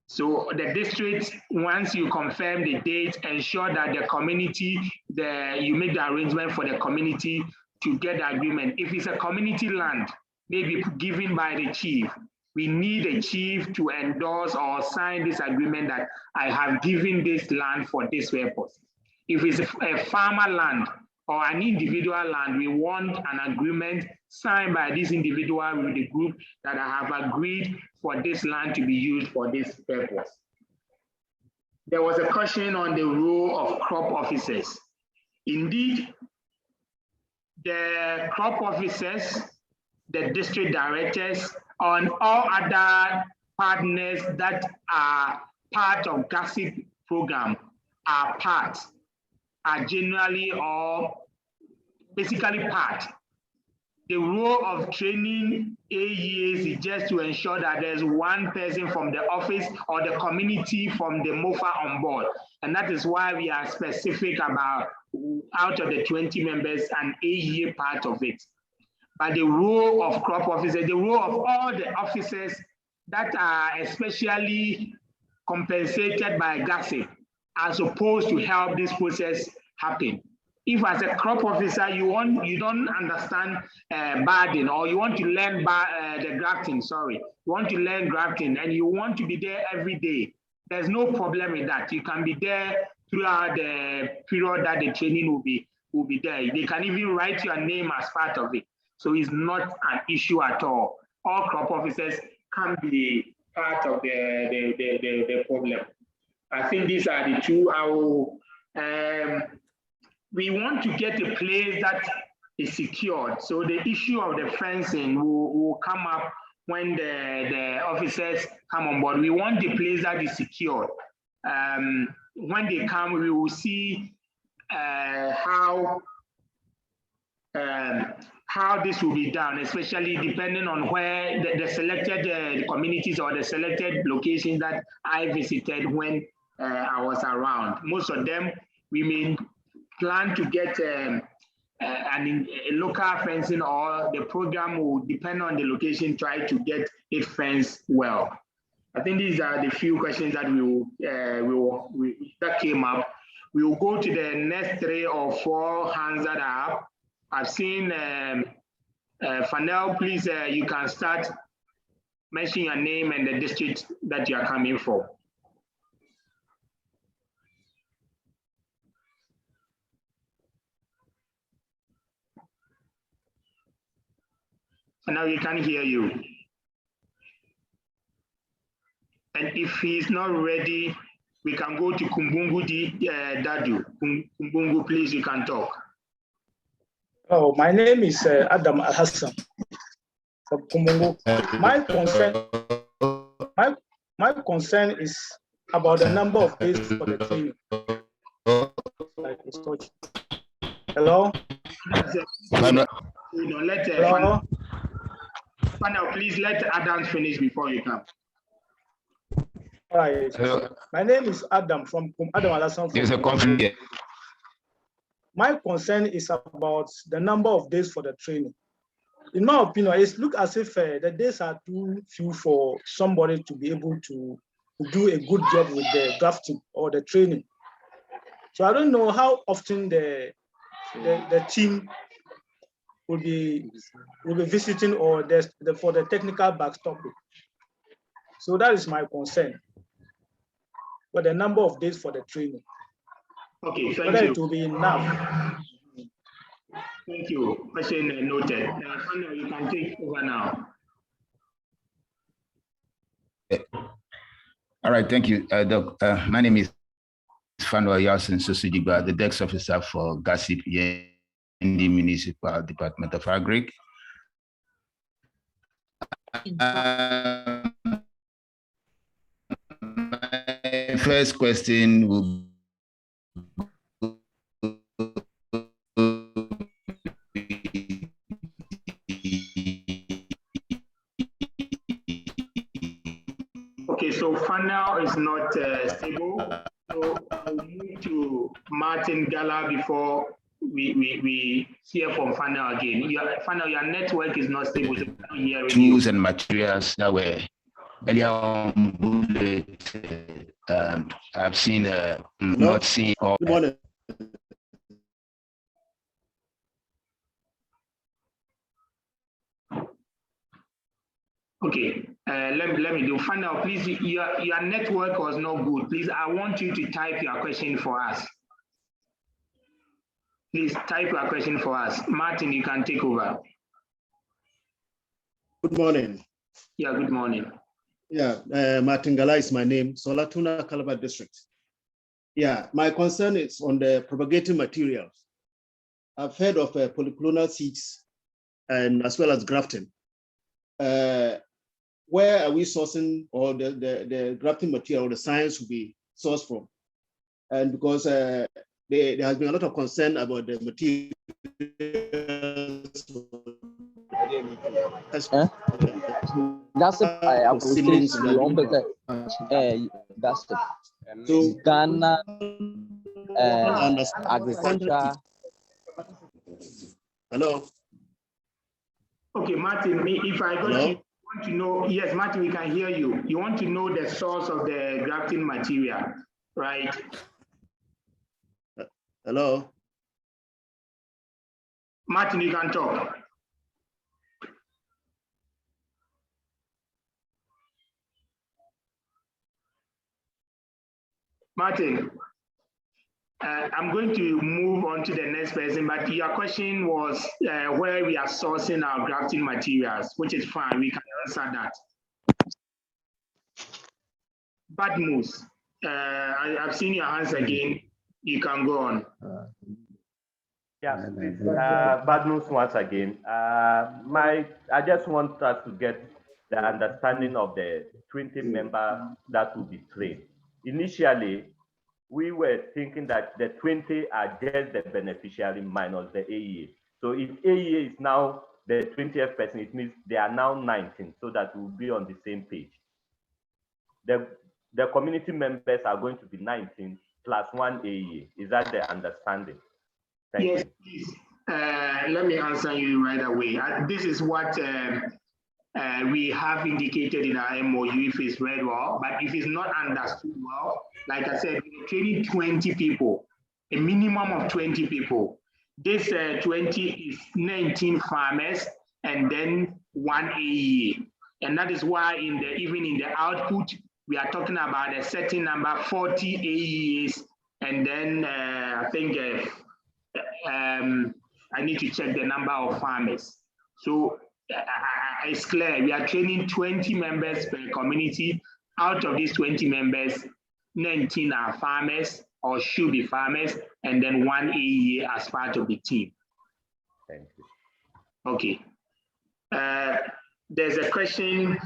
So the district, once you confirm the date, ensure that the community, you make the arrangement for the community to get the agreement. If it's a community land, maybe given by the chief, we need a chief to endorse or sign this agreement that I have given this land for this purpose. If it's a farmer land or an individual land, we want an agreement signed by this individual with the group that I have agreed for this land to be used for this purpose. There was a question on the role of crop officers. Indeed, the crop officers, the district directors, and all other partners that are part of GASIP program are generally or basically part. The role of training AEAs is just to ensure that there's one person from the office or the community from the MOFA on board. And that is why we are specific about, out of the 20 members, an AEA part of it. But the role of crop officers, the role of all the officers that are especially compensated by GASIP are supposed to help this process happen. If as a crop officer you don't understand budding, or you want to learn the grafting, you want to learn grafting and you want to be there every day, there's no problem with that. You can be there throughout the period that the training will be there. They can even write your name as part of it. So it's not an issue at all. All crop officers can be part of the problem. I think these are the two. We want to get a place that is secured. So the issue of the fencing will come up when the officers come on board. We want the place that is secured. When they come, we will see how this will be done, especially depending on where the selected communities or the selected locations that I visited when I was around. Most of them, we may plan to get a local fencing, or the program will depend on the location, try to get it fenced well. I think these are the few questions that that came up. We will go to the next 3 or 4 hands that are up. I've seen Fanel, please, you can start mentioning your name and the district that you are coming from. Now we can hear you. And if he's not ready, we can go to Kumbungu Dadu. Kumbungu, please, you can talk. Oh, my name is Adam Hassan from Kumbungu. My concern is about the number of days for the training. Like it's touched. Hello? Hello? Panel, please let Adam finish before you come. All right. My name is Adam from Adam Alasan. There's a conflict here. my concern is about the number of days for the training. In my opinion, it looks as if the days are too few for somebody to be able to do a good job with the drafting or the training. So I don't know how often the team will be visiting or for the technical backstop. So that is my concern. But the number of days for the training. Okay, thank whether you. it will be enough. Thank you. Question noted. Fano, you can take over now. All right, thank you, Doc. My name is Fano Yasin Sosujiba, the Dex Officer for GASIP in the Municipal Department of Agric. My first question will Okay, so Fano is not stable. So we'll move to Martin Gala before we hear from Fano again. Fano, your network is not stable. So tools and materials that were earlier on bullet. I've seen not seen all. Good morning. Okay, let me do. Find out, please. Your network was not good. Please, I want you to type your question for us. Please type your question for us. Martin, you can take over. Good morning. Yeah, good morning. Yeah, Martin Gala is my name, Solatuna, Calabar District. Yeah, my concern is on the propagating materials. I've heard of polyclonal seeds and as well as grafting. Where are we sourcing, or the grafting material, or the science will be sourced from? And because there has been a lot of concern about the materials. Ghana agriculture. Hello. Okay, Martin, if I got you, want to know, yes, Martin, we can hear you. You want to know the source of the grafting material, right? Hello. Martin, you can talk. Martin, I'm going to move on to the next person, but your question was where we are sourcing our grafting materials, which is fine, we can answer that. Badmus, I've seen your hands again, you can go on. Yes, please. Badmus once again. I just want us to get the understanding of the 20 members that will be trained. Initially, we were thinking that the 20 are just the beneficiary minus the AEA. So if AEA is now the 20th person, it means they are now 19, so that we'll be on the same page. The community members are going to be 19 plus 1 AEA. Is that the understanding? Thank you. Please. Let me answer you right away. This is what we have indicated in our MOU if it's read well, but if it's not understood well, like I said, we're training 20 people, a minimum of 20 people. This 20 is 19 farmers and then 1 AEA. And that is why even in the output, we are talking about a certain number, 40 AEAs, and then I think I need to check the number of farmers. So it's clear, we are training 20 members per community. Out of these 20 members, 19 are farmers or should be farmers, and then 1 AEA as part of the team. Thank you. Okay. There's a question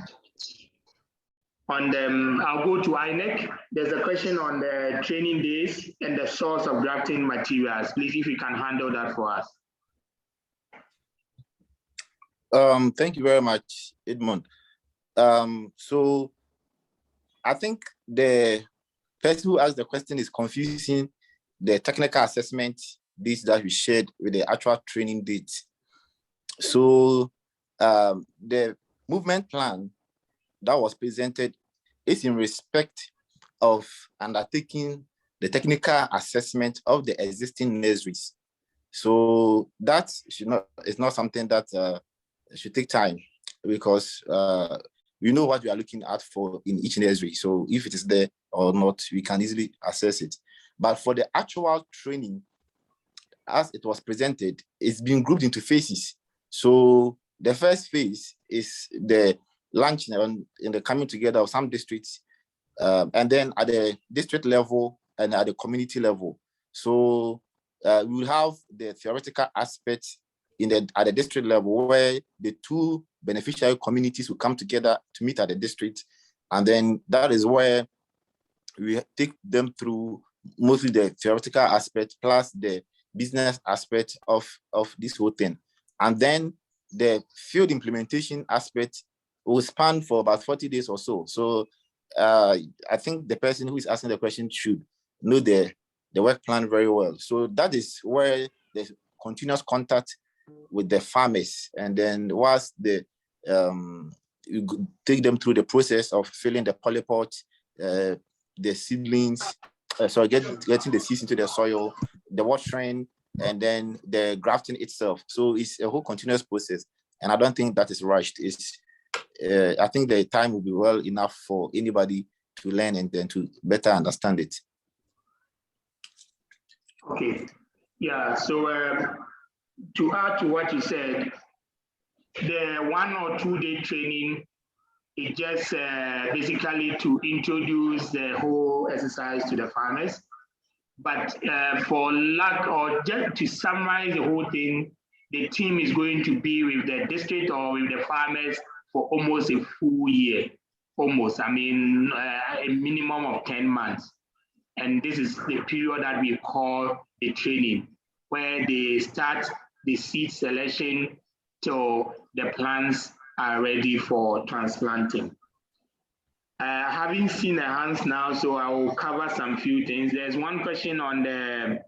on the, I'll go to INEC. There's a question on the training days and the source of grafting materials. Please, if you can handle that for us. Thank you very much, Edmund. So I think the person who asked the question is confusing the technical assessment dates that we shared with the actual training dates. So the movement plan that was presented is in respect of undertaking the technical assessment of the existing nurseries. So that is not something that should take time, because we know what we are looking at for in each nursery. So if it is there or not, we can easily assess it. But for the actual training, as it was presented, it's been grouped into phases. So the first phase is the launching in the coming together of some districts, and then at the district level and at the community level. So we will have the theoretical aspect at the district level, where the two beneficiary communities will come together to meet at the district. And then that is where we take them through mostly the theoretical aspect plus the business aspect of this whole thing. And then the field implementation aspect will span for about 40 days or so. So I think the person who is asking the question should know the work plan very well. So that is where the continuous contact with the farmers, and then once you take them through the process of filling the polypot, the seedlings, getting the seeds into the soil, the watering, and then the grafting itself. So it's a whole continuous process, and I don't think that is rushed. I think the time will be well enough for anybody to learn and then to better understand it. Okay, yeah, so to add to what you said, the 1 or 2 day training is just basically to introduce the whole exercise to the farmers. But for lack, or just to summarize the whole thing, the team is going to be with the district or with the farmers for almost a full year, almost, I mean, a minimum of 10 months. And this is the period that we call the training, where they start the seed selection till the plants are ready for transplanting. Having seen the hands now, so I will cover some few things. There's one question on the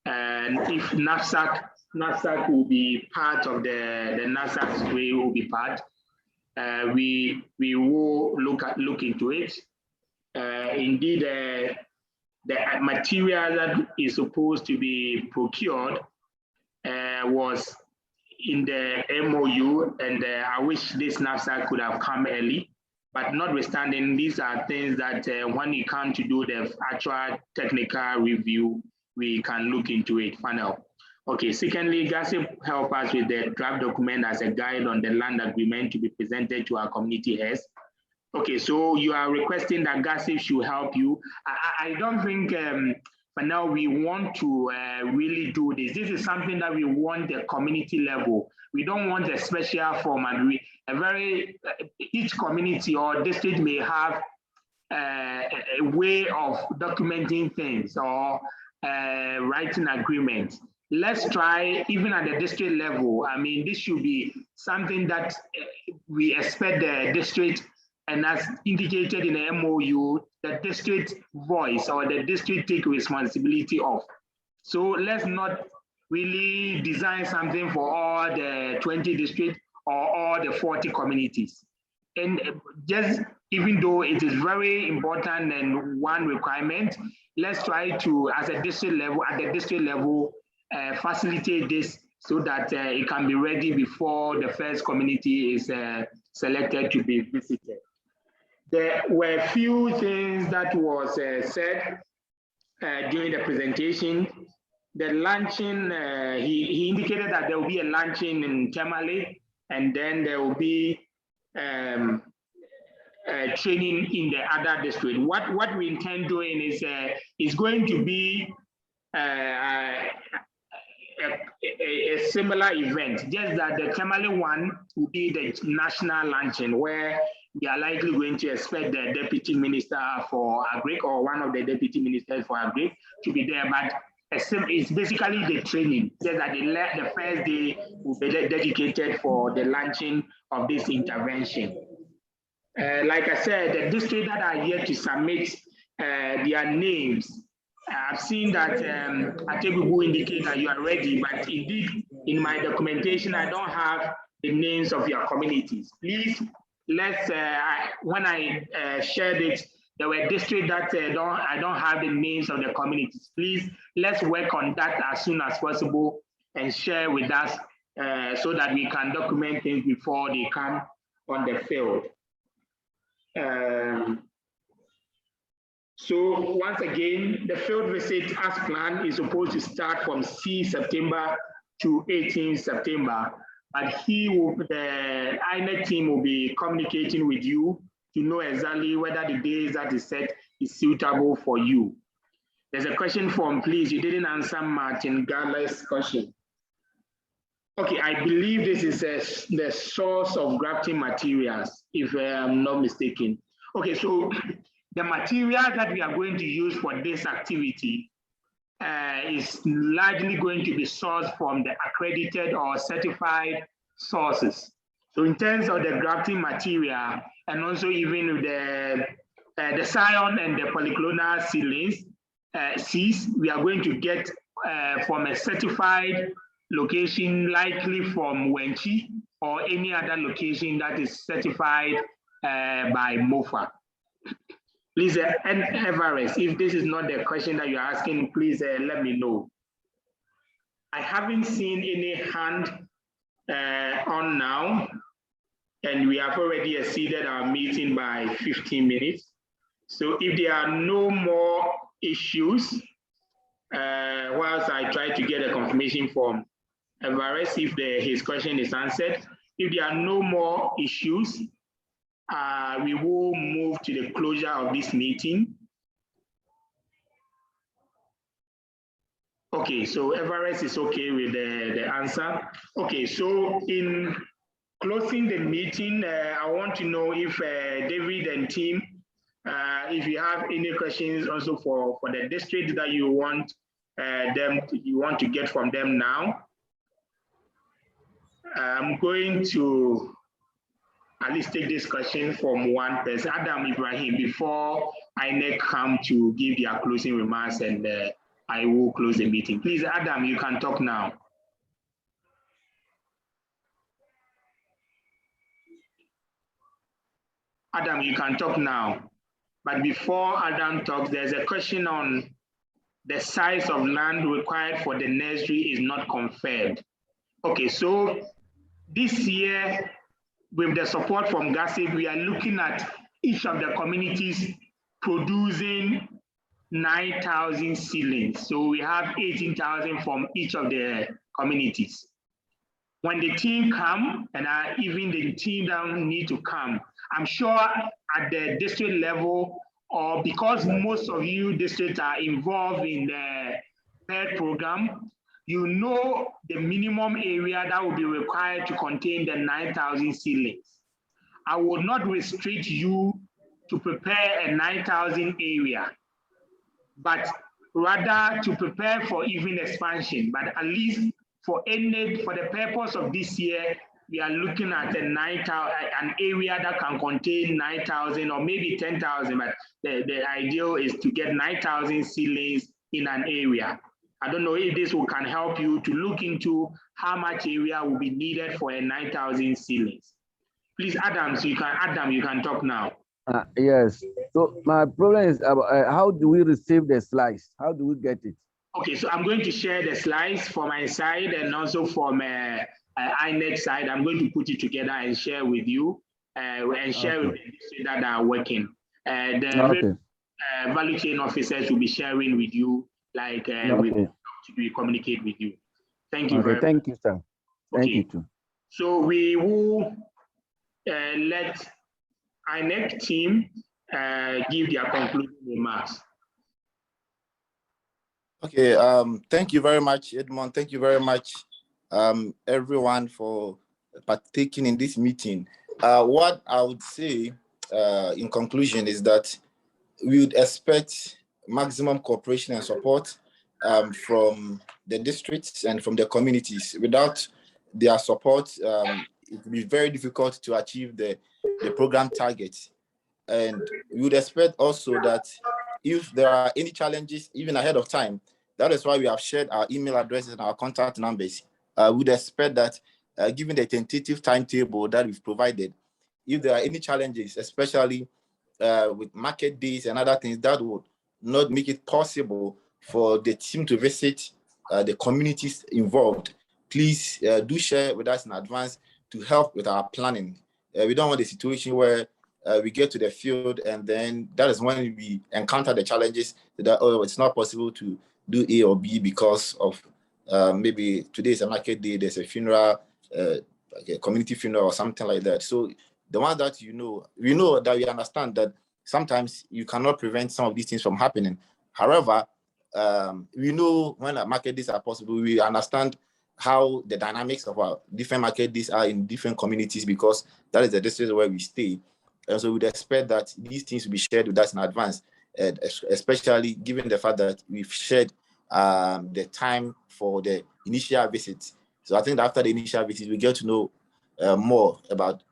if NAFSAC will be part of the NAFSAC spray will be part. We will look into it. Indeed, the material that is supposed to be procured was in the MOU, and I wish this NAFSAC could have come early. But notwithstanding, these are things that when you come to do the actual technical review, we can look into it final. Okay, secondly, GASIP help us with the draft document as a guide on the land agreement to be presented to our community heads. Okay, so you are requesting that GASIP should help you. I don't think for now we want to really do this. This is something that we want the community level. We don't want a special format. Each community or district may have a way of documenting things or writing agreements. Let's try, even at the district level. I mean, this should be something that we expect the district, and as indicated in the MOU, the district voice or the district take responsibility of. So let's not really design something for all the 20 districts or all the 40 communities. And just, even though it is very important and one requirement, let's try to, as a district level, at the district level, facilitate this so that it can be ready before the first community is selected to be visited. There were a few things that was said during the presentation. The launching, he indicated that there will be a launching in Tamale, and then there will be training in the other district. What we intend doing is going to be a similar event, just that the Tamale one will be the national launching, where we are likely going to expect the Deputy Minister for Agric or one of the Deputy Ministers for Agric to be there. But it's basically the training, just that the first day will be dedicated for the launching of this intervention. Like I said, the districts that are yet to submit their names I've seen that Atebubu indicate that you are ready, but indeed, in my documentation, I don't have the names of your communities. Please, let's, when I shared it, there were districts that I don't have the names of the communities. Please, let's work on that as soon as possible and share with us so that we can document things before they come on the field. So once again, the field visit as planned is supposed to start from 6 September to 18 September. But the INEC team will be communicating with you to know exactly whether the days that is set is suitable for you. There's a question from, please, you didn't answer Martin Galler's question. Okay, I believe this is the source of grafting materials, if I'm not mistaken. Okay, so the material that we are going to use for this activity is largely going to be sourced from the accredited or certified sources. So in terms of the grafting material, and also even with the scion and the polyclonal seeds, we are going to get from a certified location, likely from Wenchi or any other location that is certified by MOFA. Please, and Everest, if this is not the question that you're asking, please let me know. I haven't seen any hand on now, and we have already exceeded our meeting by 15 minutes. So if there are no more issues, whilst I try to get a confirmation from Everest if his question is answered, if there are no more issues, we will move to the closure of this meeting. Okay, so Everest is okay with the answer. Okay, so in closing the meeting, I want to know if David and team, if you have any questions also for the district that you want to get from them now. I'm going to at least take this question from one person, Adam Ibrahim, before INEC come to give their closing remarks, and I will close the meeting. Please, Adam, you can talk now. Adam, you can talk now. But before Adam talks, there's a question on the size of land required for the nursery is not confirmed. Okay, so this year, with the support from GASIP, we are looking at each of the communities producing 9,000 seedlings. So we have 18,000 from each of the communities. When the team come, and even the team don't need to come, I'm sure at the district level, or because most of you districts are involved in the PED program, you know the minimum area that will be required to contain the 9,000 seedlings. I will not restrict you to prepare a 9,000 area, but rather to prepare for even expansion. But at least for the purpose of this year, we are looking at an area that can contain 9,000 or maybe 10,000, but the ideal is to get 9,000 seedlings in an area. I don't know if this can help you to look into how much area will be needed for a 9,000 seedlings. Please, Adam, you can talk now. Yes. So my problem is how do we receive the slides? How do we get it? Okay, so I'm going to share the slides for my side and also from INET side. I'm going to put it together and share with you and share with the district that are working. The value chain officers will be sharing with you, like we communicate with you. Thank you very much. Thank you, sir. Thank you too. So we will let INEC team give their concluding remarks. Okay, thank you very much, Edmond. Thank you very much, everyone, for partaking in this meeting. What I would say in conclusion is that we would expect maximum cooperation and support from the districts and from the communities. Without their support, it will be very difficult to achieve the program targets. And we would expect also that if there are any challenges, even ahead of time, that is why we have shared our email addresses and our contact numbers. We'd expect that, given the tentative timetable that we've provided, if there are any challenges, especially with market days and other things that would not make it possible for the team to visit the communities involved, please do share with us in advance to help with our planning. We don't want a situation where we get to the field and then that is when we encounter the challenges that, oh, it's not possible to do A or B because of maybe today is a market day, there's a funeral, like a community funeral or something like that. So the one that we know that we understand that sometimes you cannot prevent some of these things from happening. However, we know when market days are possible, we understand how the dynamics of our different market days are in different communities because that is the district where we stay. And so we'd expect that these things will be shared with us in advance, especially given the fact that we've shared the time for the initial visits. So I think that after the initial visits, we get to know more about,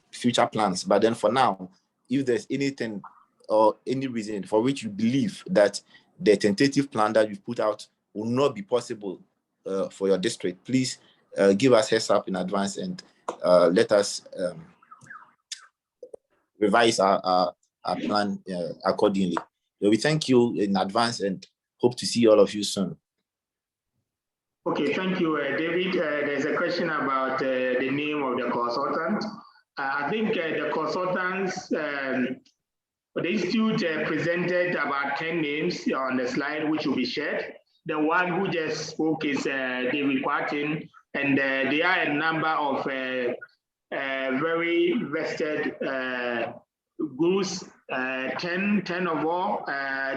future plans. But then for now, if there's anything or any reason for which you believe that the tentative plan that you've put out will not be possible for your district, please give us heads up in advance and let us revise our plan accordingly. So we thank you in advance and hope to see all of you soon. Okay, thank you, David. There's a question about the name of the consultant. I think the consultants, the institute presented about 10 names on the slide, which will be shared. The one who just spoke is David Quatin, and there are a number of very vested groups, 10 of all,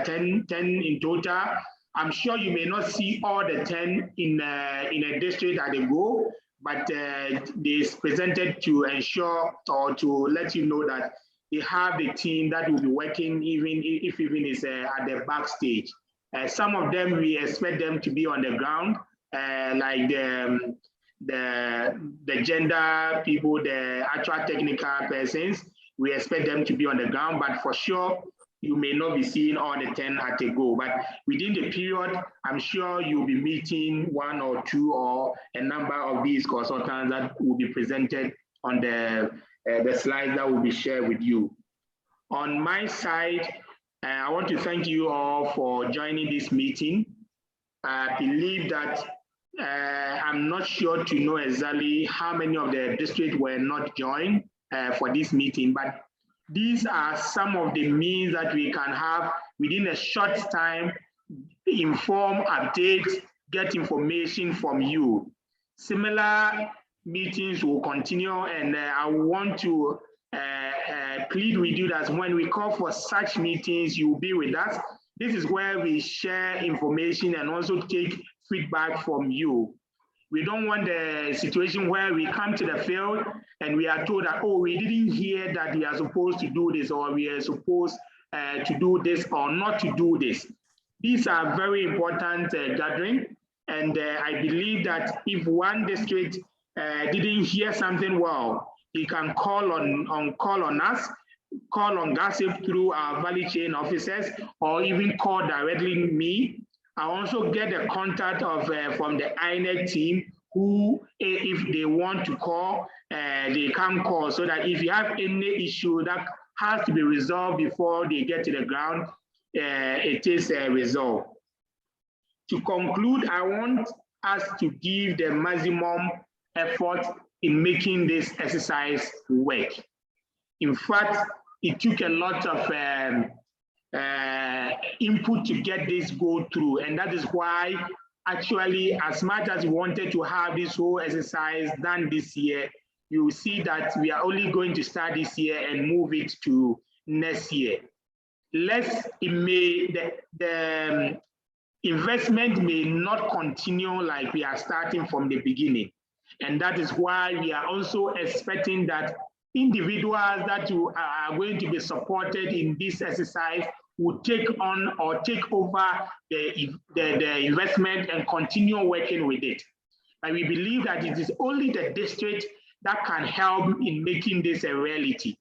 10 in total. I'm sure you may not see all the 10 in a district at a go, but they presented to ensure or to let you know that they have the team that will be working even if it's at the backstage. Some of them, we expect them to be on the ground, like the gender people, the actual technical persons. We expect them to be on the ground, but for sure, you may not be seeing all the 10 at a go. But within the period, I'm sure you'll be meeting one or two or a number of these consultants that will be presented on the slides that will be shared with you. On my side, I want to thank you all for joining this meeting. I believe that I'm not sure to know exactly how many of the districts were not joined for this meeting, but these are some of the means that we can have within a short time, inform, update, get information from you. Similar meetings will continue, and I want to plead with you that when we call for such meetings, you will be with us. This is where we share information and also take feedback from you. We don't want the situation where we come to the field and we are told that, oh, we didn't hear that we are supposed to do this, or we are supposed to do this or not to do this. These are very important gatherings, and I believe that if one district didn't hear something well, he can call on us, call on GASIP through our value chain officers, or even call directly me. I also get the contact of from the INEC team, who, if they want to call, they can call, so that if you have any issue that has to be resolved before they get to the ground, it is resolved. To conclude, I want us to give the maximum effort in making this exercise work. In fact, it took a lot of input to get this go through, and that is why actually, as much as we wanted to have this whole exercise done this year, you will see that we are only going to start this year and move it to next year. The investment may not continue like we are starting from the beginning, and that is why we are also expecting that individuals that are going to be supported in this exercise will take on or take over the investment and continue working with it. And we believe that it is only the district that can help in making this a reality.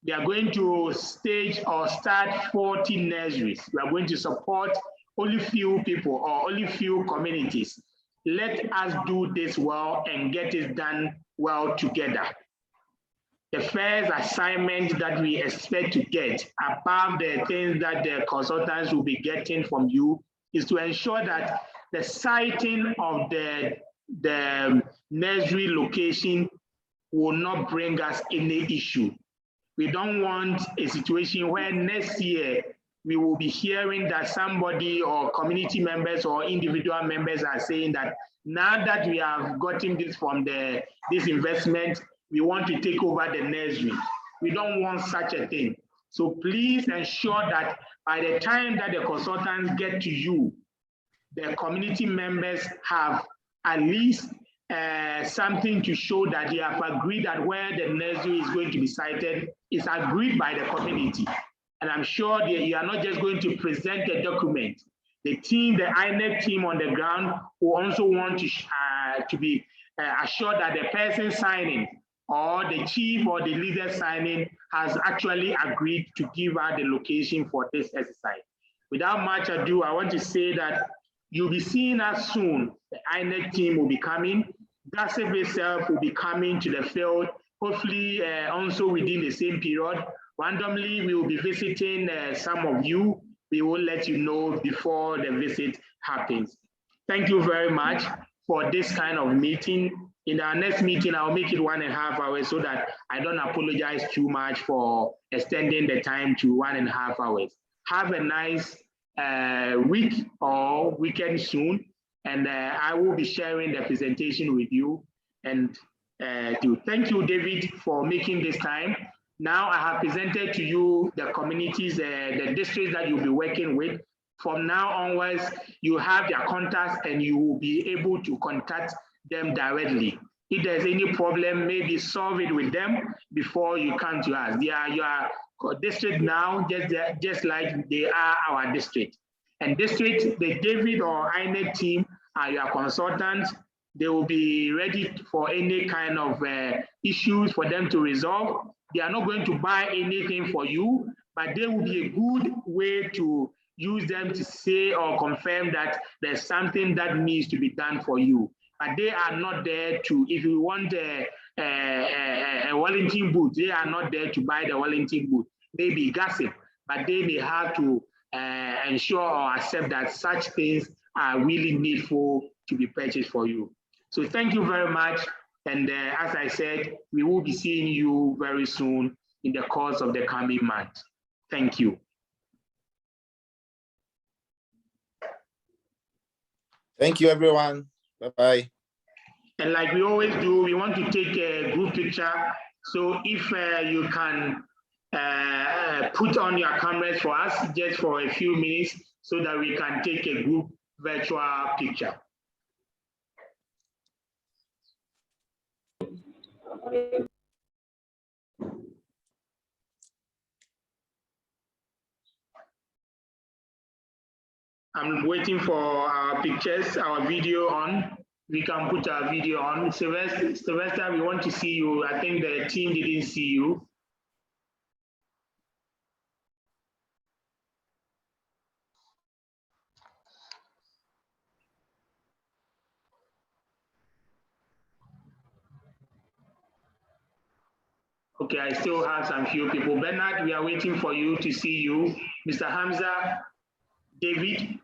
We are going to stage or start 40 nurseries. We are going to support only few people or only few communities. Let us do this well and get it done well together. The first assignment that we expect to get, above the things that the consultants will be getting from you, is to ensure that the siting of the nursery location will not bring us any issue. We don't want a situation where next year we will be hearing that somebody or community members or individual members are saying that now that we have gotten this from this investment, we want to take over the nursery. We don't want such a thing. So please ensure that by the time that the consultants get to you, the community members have at least something to show that they have agreed that where the nursery is going to be sited is agreed by the community. And I'm sure that you are not just going to present a document. The team, the INEC team on the ground, will also want to be assured that the person signing or the chief or the leader signing has actually agreed to give out the location for this exercise. Without much ado, I want to say that you'll be seeing us soon. The INEC team will be coming. GASIP itself will be coming to the field, hopefully also within the same period. Randomly, we will be visiting some of you. We will let you know before the visit happens. Thank you very much for this kind of meeting. In our next meeting, I'll make it 1.5 hours so that I don't apologize too much for extending the time to 1.5 hours. Have a nice week or weekend soon, and I will be sharing the presentation with you. And thank you, David, for making this time. Now I have presented to you the communities, the districts that you'll be working with. From now onwards, you have their contacts and you will be able to contact them directly. If there's any problem, maybe solve it with them before you come to us. They are your district now, just like they are our district. And district, the David or INEC team are your consultants. They will be ready for any kind of issues for them to resolve. They are not going to buy anything for you, but they will be a good way to use them to say or confirm that there's something that needs to be done for you. But they are not there to, if you want a Wellington boot, they are not there to buy the Wellington boot. Maybe GASIP, but they may have to ensure or accept that such things are really needful to be purchased for you. So thank you very much. And as I said, we will be seeing you very soon in the course of the coming month. Thank you. Thank you, everyone. Bye-bye. And like we always do, we want to take a group picture. So if you can put on your cameras for us just for a few minutes so that we can take a group virtual picture. I'm waiting for our pictures, our video on. We can put our video on. Sylvester, we want to see you. I think the team didn't see you. Okay, I still have some few people. Bernard, we are waiting for you to see you. Mr. Hamza, David.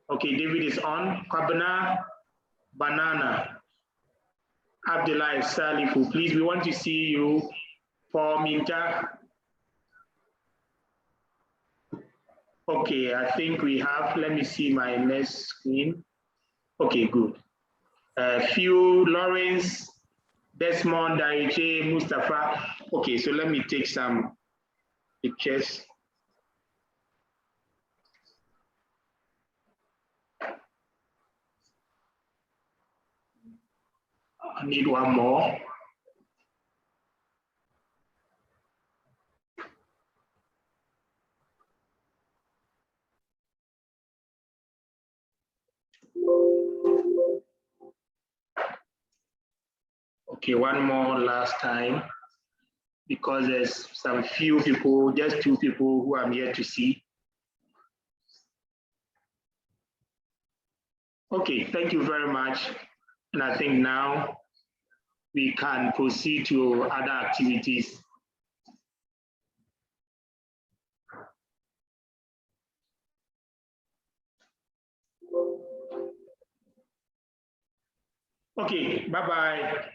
Okay, David is on. Kwabena, Banana, Abdullah Salifu, please, we want to see you. For Minta. Okay, I think we have, let me see my next screen. Okay, good. Few, Lawrence, Desmond, Daiche, Mustafa. Okay, so let me take some pictures. I need one more. Okay, one more last time. because there's some few people, just 2 people who I'm here to see. Okay, thank you very much. And I think now we can proceed to other activities. Okay, bye-bye.